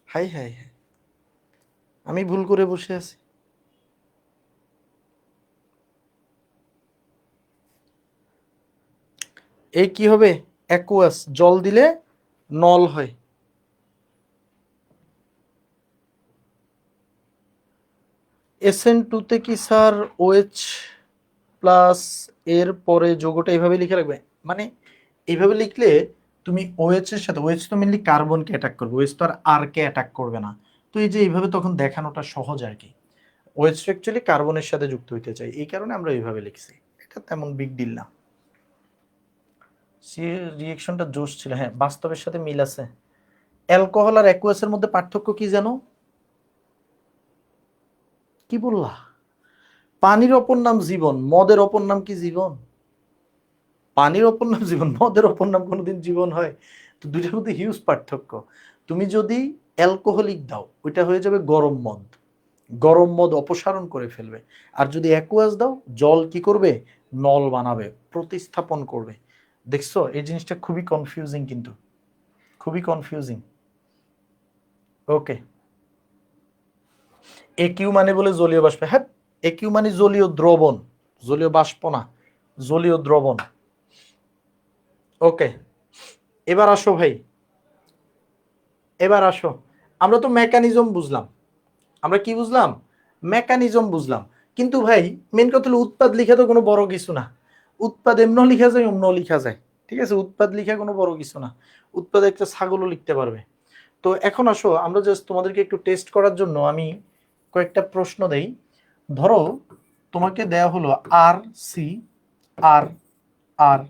Speaker 1: হাই হাই হাই, আমি ভুল করে বসে আছি। এই কি হবে? অ্যাকুয়াস, জল দিলে নল হয়। SN2 তে কি স্যার OH প্লাস এর পরে যৌগটা এইভাবে লিখে রাখবে? মানে এইভাবে লিখলে তুমি OH এর সাথে, OH তো মেনলি কার্বনকে অ্যাটাক করবে, OH তো আর কে অ্যাটাক করবে না। তো এই যে এইভাবে তখন দেখানোটা সহজ আর কি। OH অ্যাকচুয়ালি কার্বনের সাথে যুক্ত হইতে চাই, এই কারণে আমরা এইভাবে লিখছি। এটা তেমন বিগ ডিল না। সে রিয়েকশনটা জোশ ছিল, হ্যাঁ বাস্তবের সাথে মিল আছে। অ্যালকোহল আর অ্যাকুয়াসের মধ্যে পার্থক্য কি জানো? কি বললা? পানির অপর নাম জীবন, মদের অপর নাম কি জীবন? পানির অপর নাম জীবন, মদের অপর নাম কোনোদিন জীবন হয়? তো দুইটার মধ্যে হিউজ পার্থক্য। তুমি যদি অ্যালকোহলিক দাও, ওইটা হয়ে যাবে গরম মদ, গরম মদ অপসারণ করে ফেলবে। আর যদি অ্যাকুয়াস দাও, জল কি করবে? নল বানাবে, প্রতিস্থাপন করবে। দেখছো, এই জিনিসটা খুবই কনফিউজিং, কিন্তু খুবই কনফিউজিং। ওকে, একিউ মানে বলে জলীয় বাষ্প, হ্যাঁ একিউ মানে জলীয় দ্রবণ, জলীয় বাষ্প না, জলীয় দ্রবণ। ওকে, এবার আসো ভাই, এবার আসো। আমরা তো মেকানিজম বুঝলাম, আমরা কি বুঝলাম? মেকানিজম বুঝলাম। কিন্তু ভাই মেন কথা হলো উৎপাদ লিখা তো কোনো বড় কিছু না। উৎপাদ এমনও লিখা যায়, অমনও লিখা যায়। ঠিক আছে, উৎপাদ লিখা কোনো বড় কিছু না। উৎপাদ একটা ছাগলও লিখতে পারবে। তো এখন আসো, আমরা জাস্ট তোমাদেরকে একটু টেস্ট করার জন্য আমি কয়েকটা প্রশ্ন দেই। ধরো তোমাকে দেয়া হলো আর সি আর আর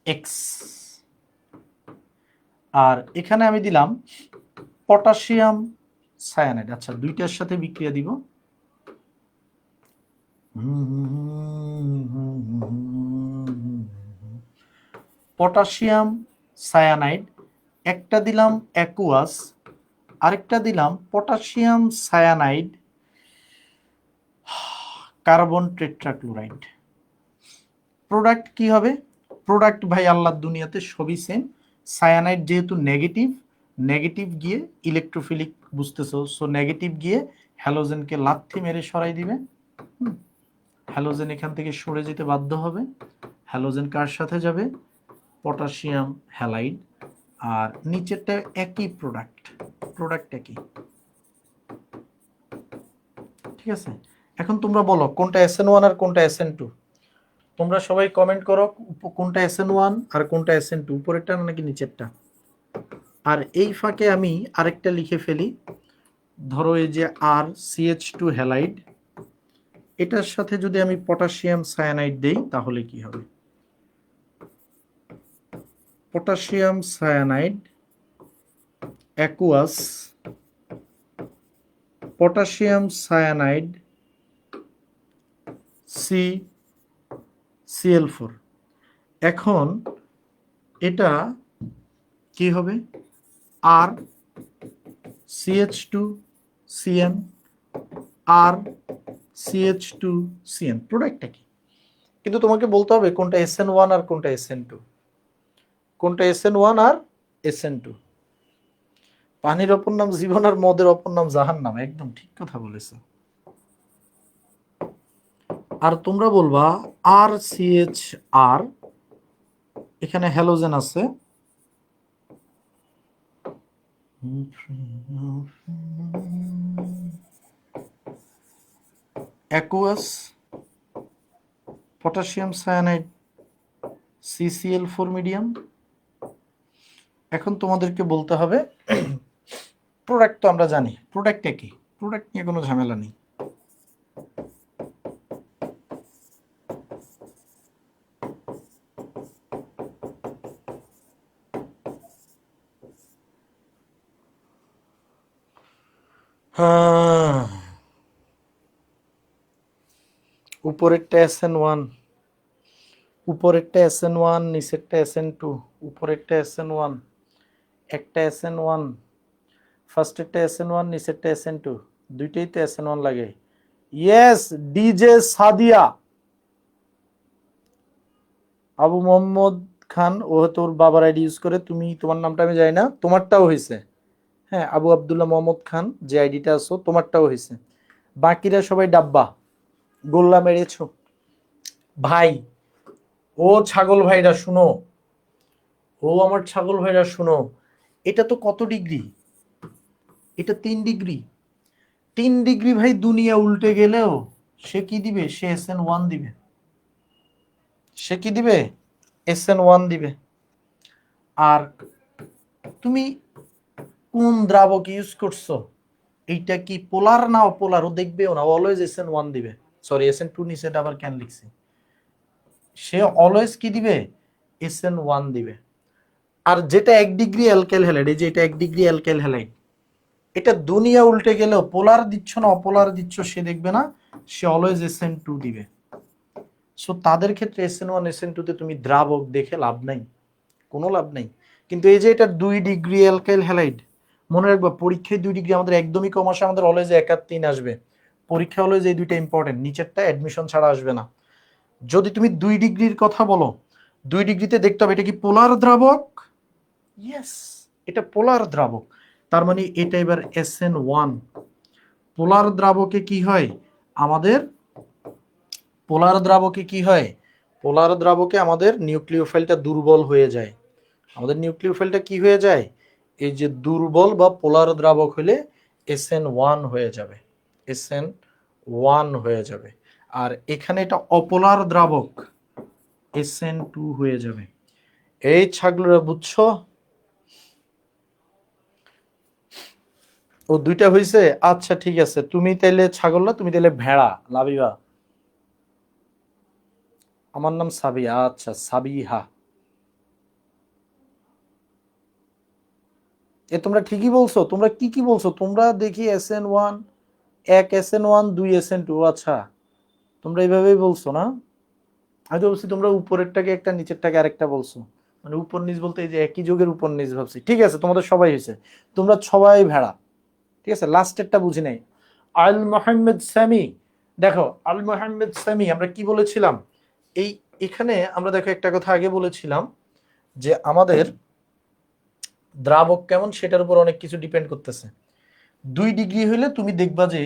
Speaker 1: এক্স, আর এখানে আমি দিলাম পটাশিয়াম সায়ানাইড। আচ্ছা, দুইটার সাথে বিক্রিয়া দিব। পটাশিয়াম সায়ানাইড, একটা দিলাম অ্যাকুয়াস, আরেকটা দিলাম potassium cyanide carbon tetrachloride. Product কি হবে? প্রোডাক্ট ভাই আল্লাহর দুনিয়াতে সবই সেম। সায়ানাইড যেহেতু নেগেটিভ, নেগেটিভ গিয়ে ইলেকট্রোফিলিক, বুঝতেছো? সো নেগেটিভ গিয়ে হ্যালোজেনকে লাথি মেরে সরাই দিবে। হ্যালোজেন এখান থেকে সরে যেতে বাধ্য হবে। হ্যালোজেন কার সাথে যাবে? Potassium halide. আর নিচেরটা একই প্রোডাক্ট, প্রোডাক্ট একই। ঠিক আছে, এখন তোমরা বলো কোনটা SN1 আর কোনটা SN2। তোমরা সবাই কমেন্ট করো কোনটা SN1 আর কোনটা SN2, উপরেরটা নাকি নিচেরটা। আর এই ফাঁকে আমি আরেকটা লিখে ফেলি। ধরো এই যে RCH2 হ্যালাইড, এটার সাথে যদি আমি পটাশিয়াম সায়ানাইড দেই তাহলে কি হবে? Potassium cyanide aqueous potassium cyanide CCl4। এখন এটা কি হবে? আর CH2CN আর CH2CN। প্রোডাক্টটা কি? কিন্তু তোমাকে বলতে হবে কোনটা SN1 আর কোনটা SN2, কোনটা SN1 আর SN2। পানির অপর নাম জীবন আর মদের অপর নাম জাহান্নাম। একদম ঠিক কথা বলেছো। আর তোমরা বলবা RCHR, এখানে হ্যালোজেন আছে, aqueous potassium cyanide CCl4 medium. এখন তোমাদেরকে বলতে হবে প্রোডাক্ট তো আমরা জানি, প্রোডাক্টটা কি? প্রোডাক্ট নিয়ে কোনো ঝামেলা নেই। উপরেরটা SN1, উপরেরটা SN1, নিচেরটা SN2। উপরেরটা SN1, একটা SN1, ফার্স্টেরটা SN1, নিচেরটা SN2, দুইটাই তো SN1 লাগে। ইয়েস, ডিজে সাদিয়া, আবু মোহাম্মদ খান, ও তোর বাবার আইডি ইউজ করে, তুমি তোমার নামটা আমি জানি না, তোমারটাও হয়েছে। হ্যাঁ, আবু আব্দুল্লাহ মোহাম্মদ খান যে আইডিটা আছো, তোমারটাও হয়েছে। বাকিরা সবাই ডাব্বা, গোল্লা মেরেছো ভাই। ও ছাগল ভাইরা শুনো, ও আমার ছাগল ভাইরা শুনো, এটা তো কত ডিগ্রি? এটা 3 ডিগ্রি। 3 ডিগ্রি ভাই, দুনিয়া উল্টে গেলেও সে কি দিবে? সে SN1 দিবে। সে কি দিবে? SN1 দিবে। আর তুমি কোন দ্রাবক ইউজ করছো, এইটা কি পোলার না অপোলার, ও দেখবেও না, অলওয়েজ SN1 দিবে। সরি, SN2 নিচে আবার কেন লিখছি? সে অলওয়েজ কি দিবে? SN1 দিবে। আর যেটা 1 ডিগ্রি অ্যালকাইল হ্যালাইড, এই যে এটা 1 ডিগ্রি অ্যালকাইল হ্যালাইড, এটা দুনিয়া উল্টে গেলেও পোলার দিচ্ছ না অপোলার দিচ্ছ সে দেখবে না, সে অলওয়েজ SN2 দিবে। সো তাদের ক্ষেত্রে SN1 SN2 তে তুমি দ্রাবক দেখে লাভ নাই, কোনো লাভ নাই। কিন্তু এই যে এটা 2 ডিগ্রি অ্যালকাইল হ্যালাইড, মনে রাখবা পরীক্ষায় 2 ডিগ্রি আমাদের একদমই কম আসে, আমাদের অলওয়েজ 1 আর 3 আসবে। পরীক্ষা অলওয়েজ এই দুইটা ইম্পর্টেন্ট, নিচেরটা অ্যাডমিশন ছাড়া আসবে না। যদি তুমি 2 ডিগ্রির কথা বলো, 2 ডিগ্রিতে দেখতে হবে এটা কি পোলার দ্রাবক। ইয়েস, এটা পোলার দ্রাবক। তার মানে এটা এবার SN1। পোলার দ্রাবকে কি হয় আমাদের? পোলার দ্রাবকে কি হয়? পোলার দ্রাবকে আমাদের নিউক্লিওফাইলটা দুর্বল হয়ে যায়। আমাদের নিউক্লিওফাইলটা কি হয়ে যায়? এই যে দুর্বল বা পোলার দ্রাবক হলে SN1 হয়ে যাবে, SN1 হয়ে যাবে। আর এখানে এটা অপোলার দ্রাবক, SN2 হয়ে যাবে। এই ছাগলরা বুঝছো? ও দুইটা হয়েছে, আচ্ছা ঠিক আছে। তুমি তাইলে ছাগল না, তুমি তাইলে ভেড়া, লাবিবা। আমার নাম সাবিয়া। আচ্ছা, সাবিহা। এ তোমরা ঠিকই বলছো। তোমরা কি কি বলছো? তোমরা দেখি SN1 1, SN1 2, SN2। আচ্ছা, তোমরা এইভাবেই বলছো না? আমি তো বলছি তোমরা উপরেরটাকে একটা নিচেরটাকে আরেকটা বলছো, মানে উপর নিচ বলতে এই যে একই যুগের উপর নিচ ভাবছি। ঠিক আছে, তোমাদের সবাই হয়েছে, তোমরা সবাই ভেড়া। ঠিক আছে, লাস্টেরটা বুঝি নাই। আল মোহাম্মদ সামি, দেখো আল মোহাম্মদ সামি আমরা কি বলেছিলাম? এই এখানে আমরা দেখো একটা কথা আগে বলেছিলাম যে আমাদের দ্রাবক কেমন সেটার উপর অনেক কিছু ডিপেন্ড করতেছে। 2 ডিগ্রি হইলে তুমি দেখবা যে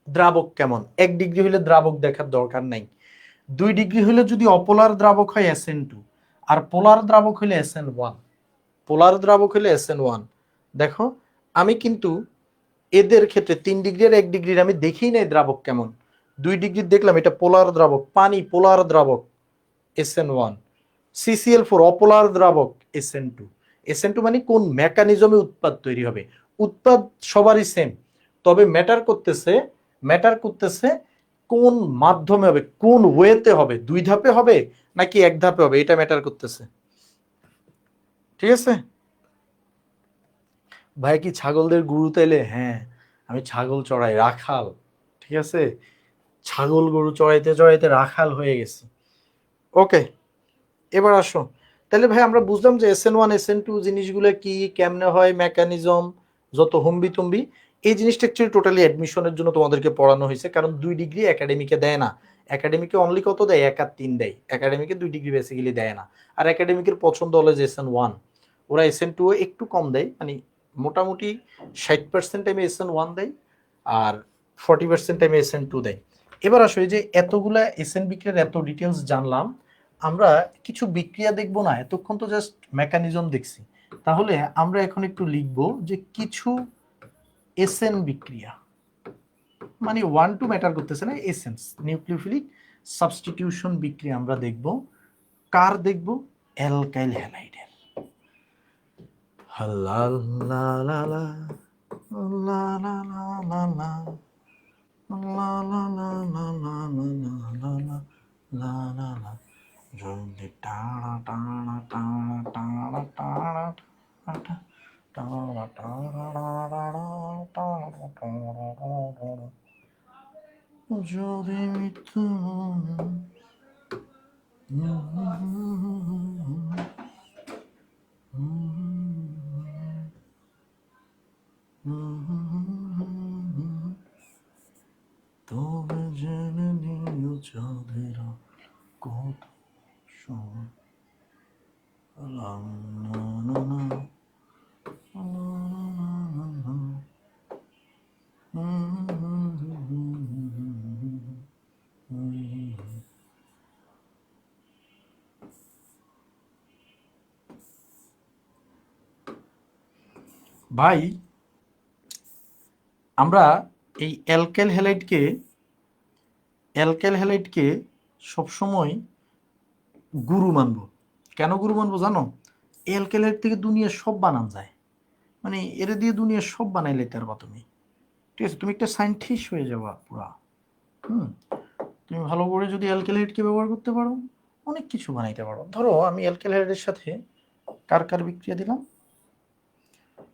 Speaker 1: দ্রাবক কেমন, 1 ডিগ্রি হইলে দ্রাবক দেখার দরকার নাই। 2 ডিগ্রি হইলে যদি অপোলার দ্রাবক হয় SN2, আর পোলার দ্রাবক হইলে SN1। পোলার দ্রাবক হইলে SN1। দেখো আমি কিন্তু এদের ক্ষেত্রে 3 ডিগ্রি আর 1 ডিগ্রির আমি দেখেই নাই দ্রাবক কেমন। 2 ডিগ্রি দেখলাম এটা পোলার দ্রাবক, পানি পোলার দ্রাবক, SN1। CCl4 apolar দ্রাবক, SN2। SN2 মানে কোন মেকানিজমে উৎপাদ তৈরি হবে। উৎপাদ সবারই সেম, তবে ম্যাটার করতেছে কোন মাধ্যমে হবে, কোন ওয়েতে হবে, 2 ধাপে হবে নাকি 1 ধাপে হবে, এটা ম্যাটার করতেছে। ঠিক আছে ভাই, কি ছাগলদের গুরু তাইলে? হ্যাঁ, আমি ছাগল চড়াই, রাখাল, ঠিক আছে, ছাগল গরু চড়াইতে চড়াইতে রাখাল হয়ে গেছি। ওকে, এবার আসো। তাহলে ভাই আমরা বুঝলাম যে SN1 SN2 জিনিসগুলো কি, কেমনে হয়, মেকানিজম, যত হম্বি তম্বি, এই জিনিসটা অ্যাকচুয়ালি টোটালি অ্যাডমিশনের জন্য তোমাদেরকে পড়ানো হয়েছে, কারণ 2 ডিগ্রি একাডেমিকে দেয় না। একাডেমিকে অনলি কত দেয়? 1 আর 3 দেয়, একাডেমিকে 2 ডিগ্রি বেসিক্যালি দেয় না। আর একাডেমিকের পছন্দ হলো যে SN1, ওরা SN2 একটু কম দেয়, মানে মোটামুটি 60% টাইমে SN1 দেয় আর 40% টাইমে SN2 দেয়। এবার আসো, এই যে এতগুলা SN বিক্রিয়ার এত ডিটেলস জানলাম, আমরা কিছু বিক্রিয়া দেখবো না, এতক্ষণ তো জাস্ট মেকানিজম দেখছি। তাহলে আমরা এখন একটু লিখবো যে কিছু SN বিক্রিয়া, মানে 1 2 ম্যাটার করতেছে না, এসেন্স নিউক্লিওফিলিক সাবস্টিটিউশন বিক্রিয়া আমরা দেখব। কার দেখব? অ্যালকাইল হ্যালাইডের। লা লা লা লা লা লা লা লা লা লা লা লা লা লা লা লা লা, যদি টানা টানা টানা টানা টানা টানা টানা টানা টানা, যদি মৃত্যু তবে জেনে নিও চাঁদের কত সময়। ভাই আমরা এই অ্যালকাইল হ্যালাইডকে সবসময় গুরু মানবো। কেন গুরু মানবো জানো? অ্যালকাইল হ্যালাইড থেকে দুনিয়ার সব বানান যায়, মানে এর দিয়ে দুনিয়ার সব বানাইলে পারবা তুমি, ঠিক আছে? তুমি একটা সায়েন্টিস্ট হয়ে যাবা পুরা। তুমি ভালো করে যদি অ্যালকাইল হ্যালাইডকে ব্যবহার করতে পারো, অনেক কিছু বানাইতে পারো। ধরো আমি অ্যালকাইল হ্যালাইডের সাথে কার কার বিক্রিয়া দিলাম,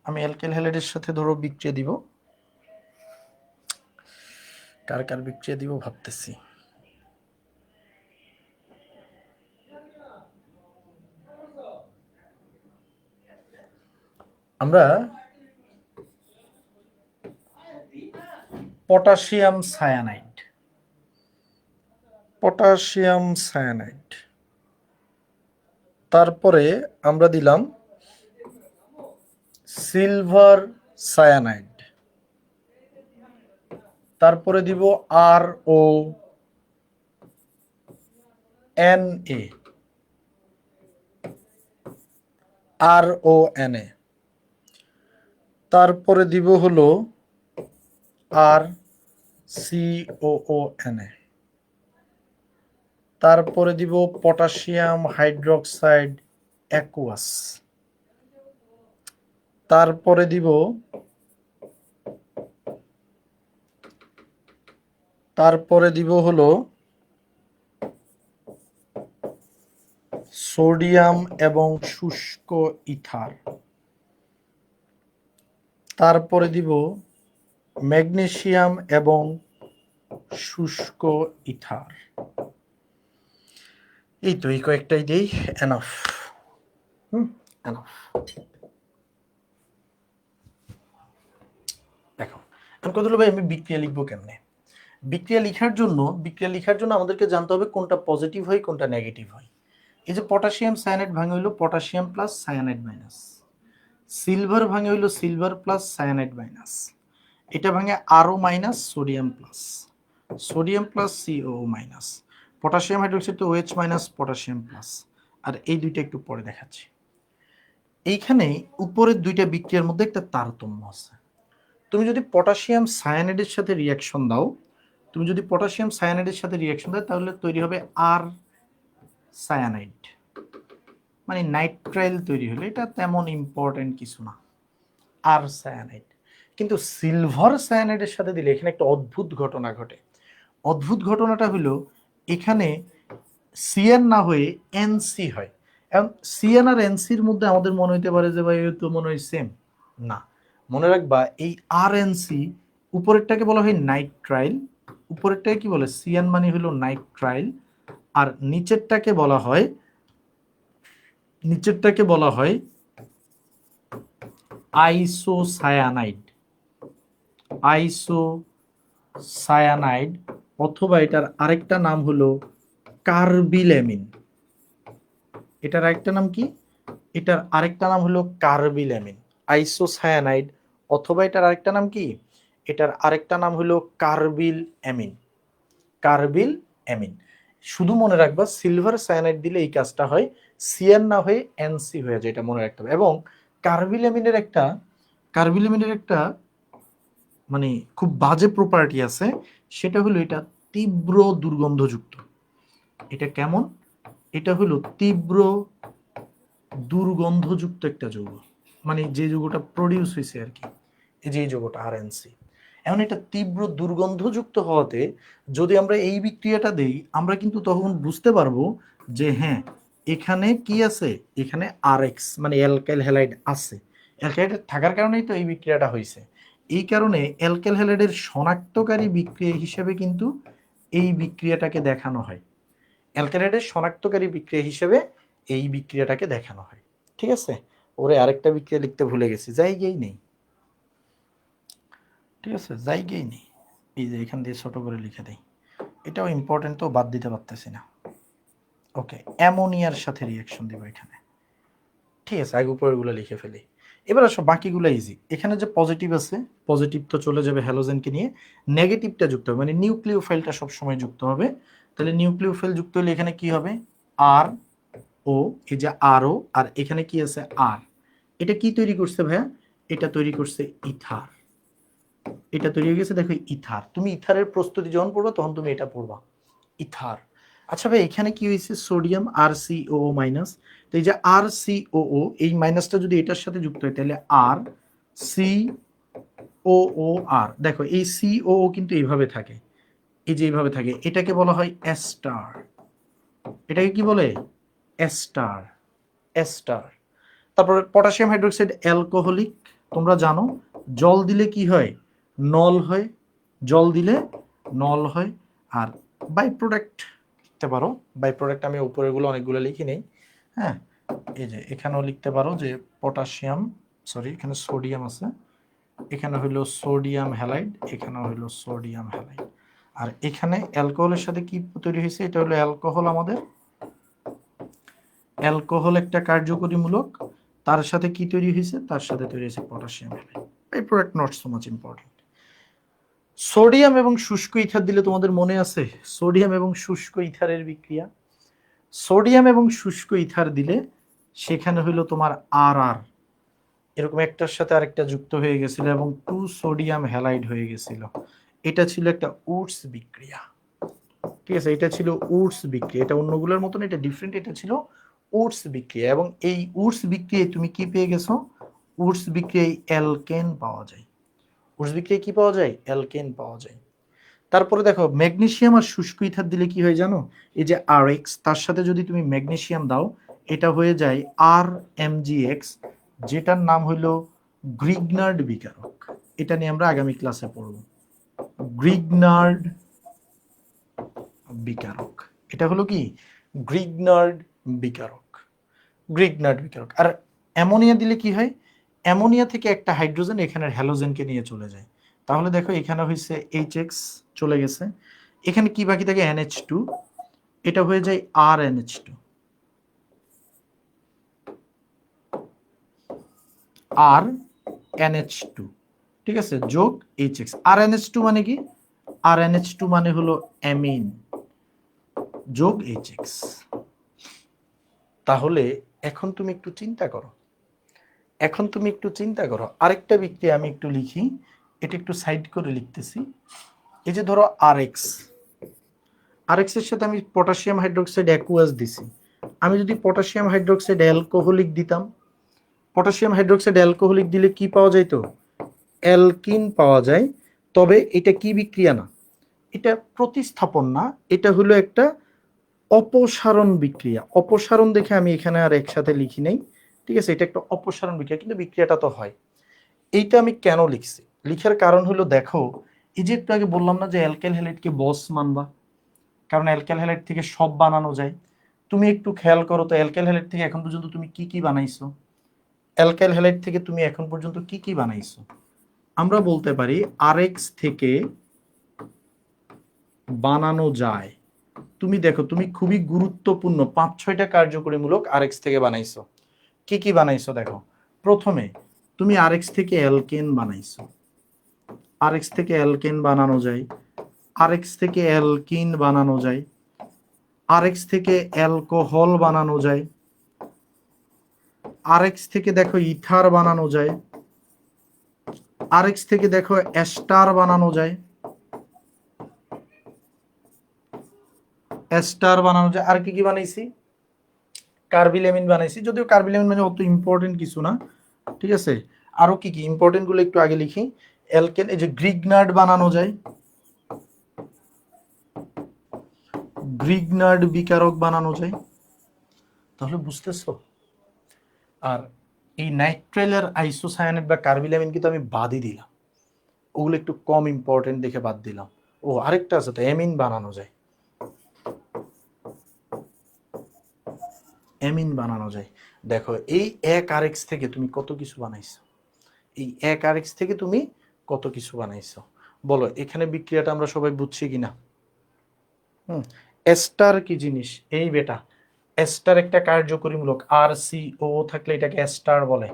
Speaker 1: আমি অ্যালকাইল হ্যালাইডের সাথে ধরো বিক্রিয়া দিব, কার কার বিক্রিয়া দিব ভাবতেছি। আমরা পটাশিয়াম সায়ানাইড, তারপরে আমরা দিলাম সিলভার সায়ানাইড, তারপরে দিব RONA, তারপরে দিব হলো RCOONA, তারপরে দিব পটাশিয়াম হাইড্রোক্সাইড অ্যাকুয়াস, তারপরে দিব হলো সোডিয়াম এবং শুষ্ক ইথার, তারপরে দিব ম্যাগনেসিয়াম এবং শুষ্ক ইথার। এই তো এই কয়েকটাই দেই, এনাফ। এনাফ। দেখো এখন কথা হলো ভাই আমি বিক্রিয়া লিখবো কেমনে? বিক্রিয়া লেখার জন্য আমাদেরকে জানতে হবে কোনটা পজিটিভ হয় কোনটা নেগেটিভ হয়। এই যে পটাশিয়াম সায়ানাইড ভাঙে হইলো potassium plus cyanide minus, silver ভাঙে হইলো সিলভার প্লাস সায়ানাইড মাইনাস, এটা ভাঙে আরও minus sodium plus CO minus, potassium hydroxide তো OH মাইনাস পটাশিয়াম প্লাস। আর এই দুইটা একটু পরে দেখাচ্ছি। এইখানে উপরের দুইটা বিক্রিয়ার মধ্যে একটা তারতম্য আছে। তুমি যদি পটাশিয়াম সায়ানাইডের সাথে রিয়াকশন দাও, তাহলে তৈরি হবে আর সায়ানাইড, মানে নাইট্রাইল তৈরি হলো। এটা তেমন ইম্পর্টেন্ট কিছু না, আর সায়ানাইড। কিন্তু সিলভার সায়ানাইডের সাথে দিলে এখানে একটা অদ্ভুত ঘটনা ঘটে। অদ্ভুত ঘটনাটা হলো এখানে সিএন না হয়ে এনসি হয়। এখন সিএন আর এনসির মধ্যে আমাদের মনে হইতে পারে যে ভাই তো মনে হয় সেম, না। মনে রাখবা এই আরএনসি উপরেরটাকে বলা হয় নাইট্রাইল, উপরেরটাকে কি বলে, সিয়ান মানে হলো নাইট্রাইল, আর নিচেরটাকে বলা হয় আইসোসায়ানাইড, আইসোসায়ানাইড, অথবা এটার আরেকটা নাম হলো কার্বিলামিন। এটার আরেকটা নাম কি, এটার আরেকটা নাম হলো কার্বিলামিন, আইসোসায়ানাইড, অথবা এটার আরেকটা নাম কি, এটার আরেকটা নাম হলো কার্বিল অ্যামিন, কার্বিল অ্যামিন। শুধু মনে রাখবা সিলভার সায়ানাইড দিলে এই কাজটা হয়, সিয়ান না হয়ে এনসি হয়ে যায়, এটা মনে রাখতে হবে। এবং কার্বিল অ্যামিনের একটা মানে খুব বাজে প্রপার্টি আছে, সেটা হলো এটা তীব্র দুর্গন্ধযুক্ত। এটা কেমন, এটা হলো তীব্র দুর্গন্ধযুক্ত একটা যৌগ, মানে যে যৌগটা প্রডিউস হয়েছে আর কি, এই যে এই যৌগটা আরএনসি। এখন এটা তীব্র দুর্গন্ধযুক্ত হওয়াতে যদি আমরা এই বিক্রিয়াটা দেই, আমরা কিন্তু তখন বুঝতে পারবো যে হ্যাঁ এখানে কি আছে, এখানে আরএক্স মানে অ্যালকাইল হ্যালাইড আছে। অ্যালকাইল থাকার কারণেই তো এই বিক্রিয়াটা হয়েছে। এই কারণে অ্যালকাইল হ্যালাইডের শনাক্তকারী বিক্রিয়া হিসেবে কিন্তু এই বিক্রিয়াটাকে দেখানো হয়, অ্যালকাইলের শনাক্তকারী বিক্রিয়া হিসেবে এই বিক্রিয়াটাকে দেখানো হয়। ঠিক আছে, ওরে আরেকটা বিক্রিয়া লিখতে ভুলে গেছি, জায়গায় নেই। ঠিক আছে, জায়গায় নেই, এই যে এখান দিয়ে ছোট করে লিখে দেই, এটাও ইম্পর্টেন্ট, তো বাদ দিতে পারতেছি না। ওকে, অ্যামোনিয়ার সাথে রিয়াকশন দিব এখানে। ঠিক আছে, আগে উপরেরগুলো লিখে ফেলি। এবার আসো বাকিগুলো ইজি। এখানে যে পজিটিভ আছে, পজিটিভ তো চলে যাবে হ্যালোজেনকে নিয়ে, নেগেটিভটা যুক্ত হবে, মানে নিউক্লিওফাইলটা সবসময় যুক্ত হবে। তাহলে নিউক্লিওফাইল যুক্ত হলে এখানে কি হবে, আর ও, এই যে আর ও, আর এখানে কি আছে আর, এটা কি তৈরি করছে ভাইয়া, এটা তৈরি করছে ইথার, এটা তৈরি হয়ে গেছে দেখো ইথার। তুমি ইথারের প্রস্তুতি যখন পড়বা তখন তুমি এটা পড়বা, ইথার। আচ্ছা ভাই এখানে কি হয়েছে, সোডিয়াম আর সিও মাইনাস, তো এই যে আর সিও, এই মাইনাসটা যদি এটার সাথে যুক্ত হয় তাহলে আর সি ও আর, দেখো এই সিও কিন্তু এইভাবে থাকে, এই যে এইভাবে থাকে, এটাকে বলা হয় এস্টার। এটাকে কি বলে, এস্টার, এস্টার। তারপর পটাশিয়াম হাইড্রোক্সাইড অ্যালকোহলিক, তোমরা জানো জল দিলে কি হয়, নল হয়, জল দিলে নল হয়। আর বাই প্রোডাক্ট লিখতে পারো, বাই প্রোডাক্ট আমি উপরেগুলো অনেকগুলো লিখি নেই, হ্যাঁ এই যে এখানেও লিখতে পারো যে পটাশিয়াম, সরি এখানে সোডিয়াম আছে, এখানে হইলো সোডিয়াম হ্যালাইড, এখানে হইলো সোডিয়াম হ্যালাইড। আর এখানে অ্যালকোহলের সাথে কি তৈরি হয়েছে, এটা হলো অ্যালকোহল, আমাদের অ্যালকোহল একটা কার্যকরী মূলক, তার সাথে কি তৈরি হয়েছে, তার সাথে তৈরি হয়েছে পটাশিয়াম হ্যালাইড। এই product not so much important. Sodium এবং শুষ্ক ইথার দিলে তোমাদের মনে আছে, সোডিয়াম এবং শুষ্ক ইথারের বিক্রিয়া, সোডিয়াম এবং শুষ্ক ইথার দিলে সেখানে হইলো তোমার আর আর, এরকম একটার সাথে আরেকটা যুক্ত হয়ে গেছিল এবং 2 সোডিয়াম হ্যালাইড হয়ে গেছিল। এটা ছিল একটা উডস বিক্রিয়া। ঠিক আছে, এটা ছিল উডস বিক্রিয়া, এটা অন্যগুলোর মতন এটা ডিফারেন্ট, এটা ছিল উডস বিক্রিয়া। এবং এই উডস বিক্রিয়ায় তুমি কি পেয়ে গেছো, উডস বিক্রিয়ায় অ্যালকেন পাওয়া যায়, উডস বিক্রিয়ায় কি পাওয়া যায়, অ্যালকেন পাওয়া যায়। তারপরে দেখো ম্যাগনেসিয়াম আর শুষ্ক ইথার দিলে কি হয় জানো, এই যে আর এক্স, তার সাথে যদি তুমি ম্যাগনেসিয়াম দাও, এটা হয়ে যায় আর এমজিএক্স, যেটার নাম হইল গ্রিগনার্ড বিকারক। এটা নিয়ে আমরা আগামী ক্লাসে পড়ব, গ্রিগনার্ড বিকারক। এটা হলো কি, গ্রিগনার্ড বিকারক, গ্রিগনার্ড বিকারক। আর অ্যামোনিয়া দিলে কি হয়, অ্যামোনিয়া থেকে একটা হাইড্রোজেন এখানের হ্যালোজেনকে নিয়ে চলে যায়। তাহলে দেখো এখানে হয়েছে এইচএক্স চলে গেছে, এখানে কি বাকি থাকে NH2, এটা হয়ে যায় RNH2, RNH2, ঠিক আছে, যোগ এইচএক্স। RNH2 মানে কি, RNH2 মানে হলো অ্যামিন যোগ এইচএক্স। তাহলে এখন তুমি একটু চিন্তা করো, এখন তুমি একটু চিন্তা করো, আরেকটা বিক্রিয়া আমি একটু লিখি, এটা একটু সাইড করে লিখতেছি। এই যে ধরো আরএক্স, আরএক্স এর সাথে আমি পটাশিয়াম হাইড্রোক্সাইড অ্যাকুয়াস দিছি, আমি যদি পটাশিয়াম হাইড্রোক্সাইড অ্যালকোহলিক দিতাম, পটাশিয়াম হাইড্রোক্সাইড অ্যালকোহলিক দিলে কি পাওয়া যায়, তো অ্যালকিন পাওয়া যায়। তবে এটা কি বিক্রিয়া না, এটা প্রতিস্থাপন না, এটা হলো একটা অপসারণ বিক্রিয়া। অপসারণ দেখে আমি এখানে আর একসাথে লিখি নাই, ঠিক আছে, এটা একটা অপসারণ বিক্রিয়া, কিন্তু বিক্রিয়াটা তো হয়। এইটা আমি কেন লিখছি, লিখার কারণ হলো দেখো, এই যে একটু আগে বললাম না যে অ্যালকাইল হ্যালাইডকে বস মানবা, কারণ অ্যালকাইল হ্যালাইড থেকে সব বানানো যায়। তুমি একটু খেয়াল করো তো, অ্যালকাইল হ্যালাইড থেকে এখন পর্যন্ত তুমি কি কি বানাইছো? অ্যালকাইল হ্যালাইড থেকে তুমি এখন পর্যন্ত কি কি বানাইছো? আমরা বলতে পারি আরএক্স থেকে বানানো যায়। তুমি দেখো, তুমি খুবই গুরুত্বপূর্ণ 5-6টা কার্যকরীমূলক আরএক্স থেকে বানাইছো। কি কি বানাইছো দেখো। প্রথমে তুমি আরএক্স থেকে অ্যালকেন বানাইছো, আরএক্স থেকে অ্যালকেন বানানো যায়, আরএক্স থেকে অ্যালকিন বানানো যায়, আরএক্স থেকে অ্যালকোহল বানানো যায়, আরএক্স থেকে দেখো ইথার বানানো যায়, আরএক্স থেকে দেখো এস্টার বানানো যায়, এস্টার বানানো যায়। আর কি কি বানাইছি? কার্বিলামিন বানাইছি, যদিও কার্বিলামিন মানে অত ইম্পর্টেন্ট কিছু না, ঠিক আছে। আরো কি কি ইম্পর্টেন্ট গুলো একটু আগে লিখি। অ্যালকেন, এই যে গ্রিগনার্ড বানানো যায়, গ্রিগনার্ড বিকারক বানানো যায়। তাহলে বুঝতেছো? আর এই নাইট্রাইল আর আইসোসায়ানেট বা কার্বিলামিন কিন্তু আমি বাদই দিলাম, ওগুলো একটু কম ইম্পর্টেন্ট দেখে বাদ দিলাম। ও আরেকটা আছে তো, অ্যামিন বানানো যায়, অ্যামিন বানানো যায়। দেখো এই এক আরএক্স থেকে তুমি কত কিছু বানাইছো, এই এক আরএক্স থেকে তুমি কত কিছু বানাইছো। বলো এখানে বিক্রিয়াটা আমরা সবাই বুঝছি কিনা? এস্টার কি জিনিস? এই বেটা, এস্টার একটা কার্যকরীমূলক, আর সি ও থাকলে এটাকে এস্টার বলে।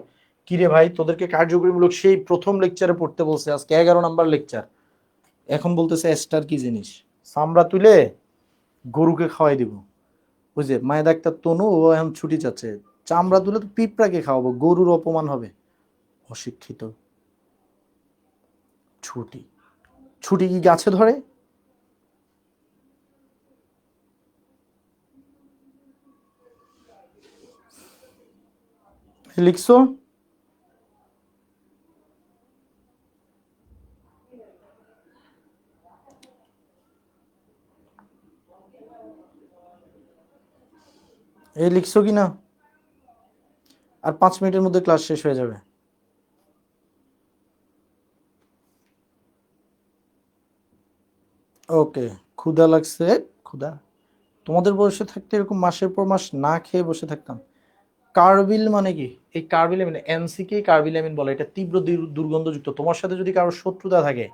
Speaker 1: কিরে ভাই, তোদেরকে কার্যকরীমূলক সেই প্রথম লেকচারে পড়তে বলছে, আজকে 11 নাম্বার লেকচার, এখন বলতেছে এস্টার কি জিনিস। চামড়া তুলে গরুকে খাওয়াই দিব। ওই যে মায়ের ডাক্তার তনু, ও এখন ছুটি যাচ্ছে, চামড়া তুলে তো পিঁপড়াকে খাওয়াবো, গরুর অপমান হবে। অশিক্ষিত। ছুটি, ছুটি কি গাছে ধরে? লিখছো? এই লিখছো কি না? আর 5 মিনিটের মধ্যে ক্লাস শেষ হয়ে যাবে। ওকে। ক্ষুধা লাগছে? ক্ষুধা, তোমাদের বয়সে থাকতে এরকম মাসের পর মাস না খেয়ে বসে থাকতাম। কার্বিল মানে কি? এই কার্বিলামিন, এনসিকে কার্বিলামিন বলে। এটা তীব্র দুর্গন্ধযুক্ত। তোমার সাথে যদি কারোর শত্রুতা থাকে,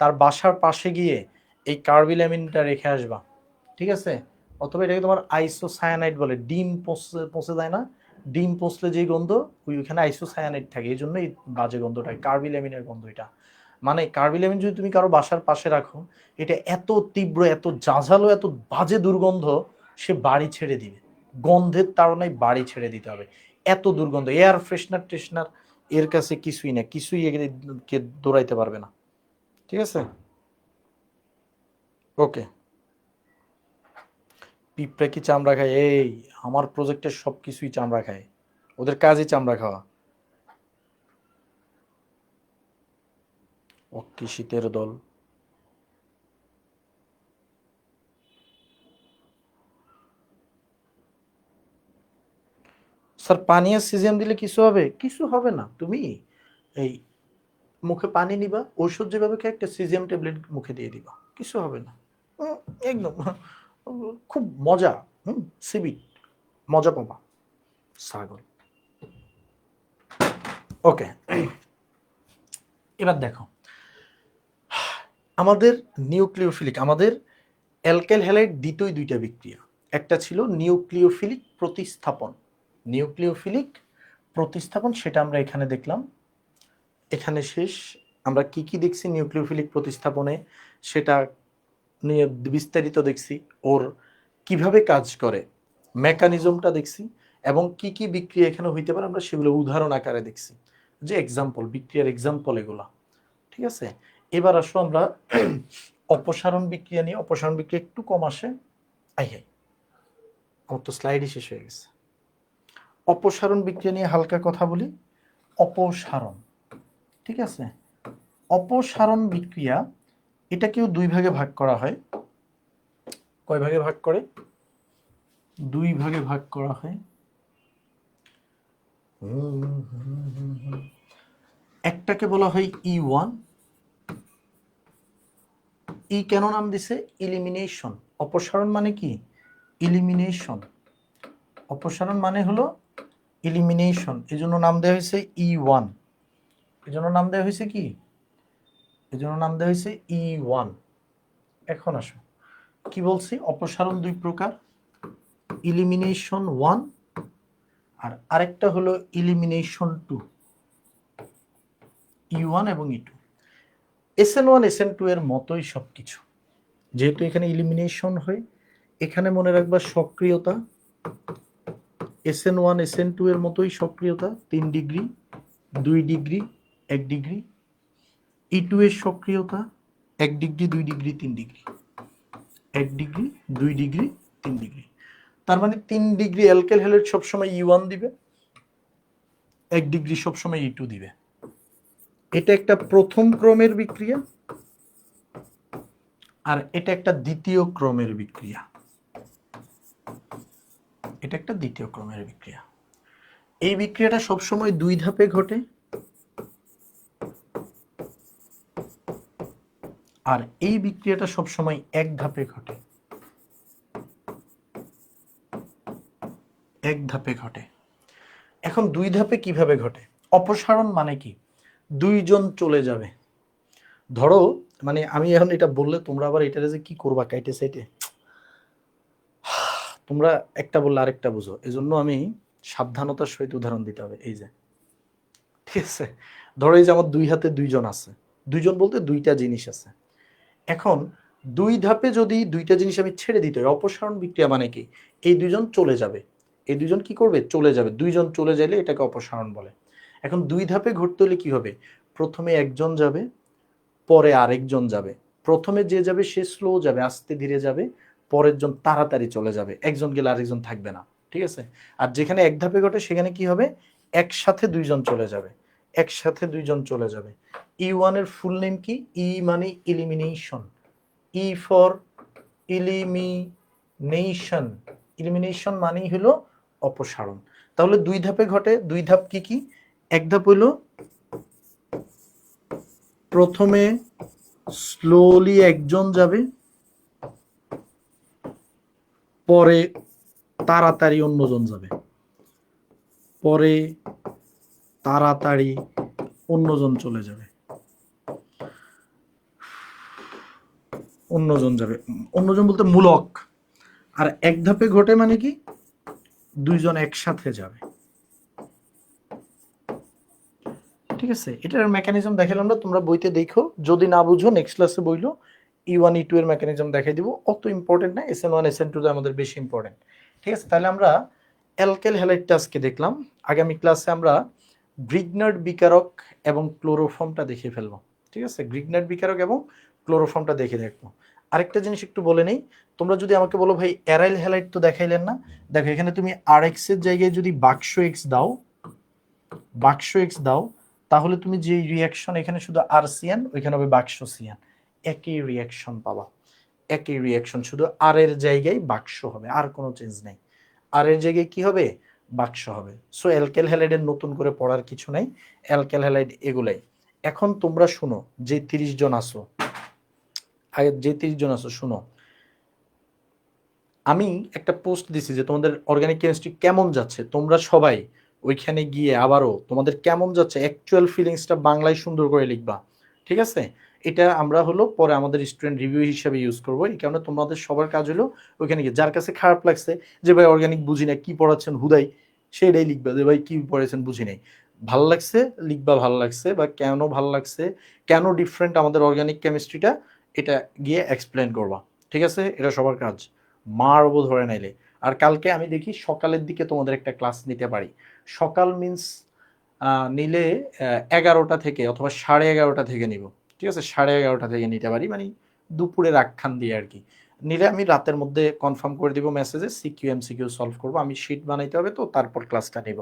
Speaker 1: তার বাসার পাশে গিয়ে এই কার্বিলামিনটা রেখে আসবা, ঠিক আছে? অথবা এটাকে তোমার আইসোসায়ানাইড বলে। ডিম পচে পচে যায় না, ডিম পচলে যেই গন্ধ, ওইখানে আইসোসায়ানাইড থাকে, এই জন্য এই বাজে গন্ধটা, কার্বিলামিনের গন্ধ এটা। মানে কার্বিলামিন যদি তুমি কারো বাসার পাশে রাখো, এটা এত তীব্র, এত ঝাঁঝালো, এত বাজে দুর্গন্ধ, সে বাড়ি ছেড়ে দিবে। গন্ধের তাড়নায় বাড়ি ছেড়ে দিতে হবে, এত দুর্গন্ধ। এয়ার ফ্রেশনার টেশনার এর কাছে কিছুই না, কিছুই একে দৌড়াইতে পারবে না, ঠিক আছে? ওকে। পিঁপড়া কি চামড়া খায়? এই আমার প্রজেক্টের সব কিছুই চামড়া খায়, ওদের কাজই চামড়া খাওয়া। অক্কি শীতের দল। স্যার পানি আর সিজিয়াম দিলে কিছু হবে? কিছু হবে না। তুমি এই মুখে পানি নিবা, ঔষধ যেভাবে খেয়ে একটা সিজিয়াম ট্যাবলেট মুখে দিয়ে দিবা, কিছু হবে না। উম, একদম খুব মজা। সিবি, মজা পাবা, ছাগল। ওকে। এবার দেখো, আমাদের নিউক্লিওফিলিক, আমাদের অ্যালকাইল হ্যালাইড দ্বিতীয় দুইটা বিক্রিয়া। একটা ছিল নিউক্লিওফিলিক প্রতিস্থাপন, নিউক্লিওফিলিক প্রতিস্থাপন, সেটা আমরা এখানে দেখলাম। এখানে শেষ। আমরা কি কি দেখছি নিউক্লিওফিলিক প্রতিস্থাপনে, সেটা নিয়ে বিস্তারিত দেখছি। ওর কিভাবে কাজ করে, মেকানিজমটা দেখছি, এবং কি কি বিক্রিয়া এখানে হইতে পারে আমরা সেগুলো উদাহরণ আকারে দেখছি, যে এক্সাম্পল, বিক্রিয়ার এক্সাম্পল এগুলা, ঠিক আছে? এবার আসো আমরা অপসারণ বিক্রিয়া নিয়ে। অপসারণ বিক্রিয়া একটু কম আসে। আই হাই, আমার তো স্লাইডই শেষ হয়ে গেছে। অপসারণ বিক্রিয়া নিয়ে হালকা কথা বলি। অপসারণ, ঠিক আছে? অপসারণ বিক্রিয়া, এটাকেও দুই ভাগে ভাগ করা হয়। কয় ভাগে ভাগ করে? দুই ভাগে ভাগ করা হয়। একটাকে বলা হয় E1, ই কেন নাম দিছে? ইলিমিনেশন। অপসারণ মানে কি? ইলিমিনেশন। অপসারণ মানে হলো ইলিমিনেশন। এই জন্য নাম দেওয়া হয়েছে E1। এই জন্য নাম দেওয়া হয়েছে কি? এই জন্য নাম দেওয়া হয়েছে E1। এখন আসো, কি বলছি? অপসারণ দুই প্রকার, ইলিমিনেশন 1 আর আরেকটা হলো ইলিমিনেশন 2, E1 এবং E2। SN1 SN2 এর মতোই সবকিছু, যেহেতু এখানে ইলিমিনেশন হয়, এখানে মনে রাখবা সক্রিয়তা SN1 SN2 এর মতোই সক্রিয়তা 3 ডিগ্রি, 2 ডিগ্রি, 1 ডিগ্রি। E2 এর সক্রিয়তা 1 degree, 2 degree, 3 degree, 1 degree, 2 degree, 3 degree. তার মানে 3 ডিগ্রি অ্যালকেল হ্যালাইড সবসময় E1 দিবে, 1 ডিগ্রি সবসময় E2 দিবে। এটা একটা প্রথম ক্রমের বিক্রিয়া আর এটা একটা দ্বিতীয় ক্রমের বিক্রিয়া। এটা একটা দ্বিতীয় ক্রমের বিক্রিয়া। এই বিক্রিয়াটা সবসময় 2 ধাপে ঘটে আর এই বিক্রিয়াটা সবসময় 1 ধাপে ঘটে। 1 ধাপে ঘটে। এখন 2 ধাপে কিভাবে ঘটে? অপসারণ মানে কি? 2 জন চলে যাবে। ধরো, মানে আমি এখন এটা বললে তোমরা আবার এটারে যে কি করবা কাইটে সাইটে, তোমরা একটা বললে আরেকটা বুঝো, এজন্য আমি সাবধানতার সহিত উদাহরণ দিতে হবে। এই যে, ঠিক আছে, ধরো এই যে আমার 2 হাতে 2 জন আছে, 2 জন বলতে 2টা জিনিস আছে। এখন 2 ধাপে যদি 2টা জিনিস আমি ছেড়ে দিতে হয়, অপসারণ বিক্রিয়া মানে কি? এই 2 জন চলে যাবে। এই 2 জন কি করবে? চলে যাবে। 2 জন চলে যাইলে এটাকে অপসারণ বলে। এখন 2 ধাপে ঘটতে হলে কি হবে? প্রথমে একজন যাবে, পরে আরেকজন যাবে। প্রথমে যে যাবে সে স্লো যাবে, আস্তে ধীরে যাবে, পরের জন তাড়াতাড়ি চলে যাবে, একজন গেলে আরেকজন থাকবে না, ঠিক আছে? আর যেখানে 1 ধাপে ঘটে সেখানে কি হবে? একসাথে 2 জন চলে যাবে, একসাথে 2 জন চলে যাবে। E1 এর ফুল নেম কি? ই মানে elimination, E for elimination. Elimination মানেই হলো অপসারণ। তাহলে 2 ধাপে ঘটে। 2 ধাপ কি কি? 1 ধাপ হলো প্রথমে স্লোলি একজন যাবে, পরে তাড়াতাড়ি অন্যজন যাবে, পরে তাড়াতাড়ি অন্যজন চলে যাবে, অন্যজন যাবে, অন্যজন বলতে মূলক। আর 1 ধাপে ঘটে মানে কি? 2 জন একসাথে যাবে, ঠিক আছে? এটার মেকানিজম দেখালাম না, তোমরা বইতে দেখো, যদি না বুঝো নেক্সট ক্লাসে বইলো E1 E2 এর মেকানিজম দেখাই দিব। অত ইম্পর্টেন্ট না, SN1 SN2 আমাদের বেশি ইম্পর্টেন্ট, ঠিক আছে? তাহলে আমরা অ্যালকেল হ্যালাইডটা আজকে দেখলাম। আগামী ক্লাসে আমরা গ্রিগনার্ড বিকারক এবং ক্লোরোফর্মটা দেখে ফেলবো, ঠিক আছে? গ্রিগনার্ড বিকারক এবং ক্লোরোফর্মটা দেখবো। আরেকটা জিনিস একটু বলে নেই, তোমরা যদি আমাকে বলো ভাই অ্যারাইল হ্যালাইড তো দেখাইলেন না, দেখো এখানে তুমি RX এর জায়গায় যদি বাক্স X দাও, বাক্স X দাও, তাহলে তুমি যে রিয়াকশন এখানে শুধু RCN, ওইখানে হবে বাক্স CN, একই রিয়াকশন পাবা, একই রিয়াকশন, শুধু আর এর জায়গায় বাক্স হবে, আর কোনো চেঞ্জ নেই। আর এর জায়গায় কি হবে? বাক্স হবে। সো অ্যালকেল হ্যালাইডের নতুন করে পড়ার কিছু নাই, অ্যালকেল হ্যালাইড এগুলাই। এখন তোমরা শুনো, যে 30 জন আসো, আগে যে 30 জন আসো শুনো, আমি একটা পোস্ট দিছি যে তোমাদের অর্গানিক কেমিস্ট্রি কেমন যাচ্ছে, তোমরা সবাই ওইখানে গিয়ে আবারও তোমাদের কেমন যাচ্ছে অ্যাকচুয়াল ফিলিংসটা বাংলায় সুন্দর করে লিখবা, ঠিক আছে? এটা আমরা হলো পরে আমাদের স্টুডেন্ট রিভিউ হিসেবে ইউজ করবো। এই কারণে তোমাদের সবার কাজ হলো ওইখানে গিয়ে, যার কাছে খারাপ লাগছে যে ভাই অর্গানিক বুঝি না, কি পড়াচ্ছেন হুদাই, সেটাই লিখবা যে ভাই কি পড়েছেন বুঝি নাই। ভাল লাগছে লিখবা ভাল লাগছে, বা কেন ভাল লাগছে, কেন ডিফারেন্ট আমাদের অর্গানিক কেমিস্ট্রিটা, এটা গিয়ে এক্সপ্লেন করবা, ঠিক আছে? এটা সবার কাজ, মারবো ধরে নাইলে। আর কালকে আমি দেখি সকালের দিকে তোমাদের একটা ক্লাস নিতে পারি। সকাল মিন্স নিলে 11টা থেকে অথবা 11:30 থেকে নিব, ঠিক আছে? 11:30 থেকে নিতে পারি, মানে দুপুরের আখ্যান দিয়ে আর কি। নিলে আমি রাতের মধ্যে কনফার্ম করে দিব মেসেজে, সিকিউ MCQ সলভ করবো, আমি শিট বানাইতে হবে তো, তারপর ক্লাসটা নিব,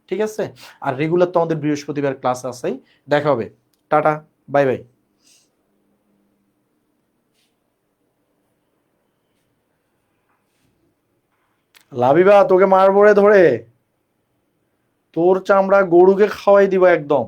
Speaker 1: ঠিক আছে? আর রেগুলার তো আমাদের বৃহস্পতিবার ক্লাস আছেই। দেখা হবে, টাটা, বাই বাই। লাবিবা তোকে মারবো রে ধরে, তোর চামড়া গরুকে খাওয়াই দিবা একদম।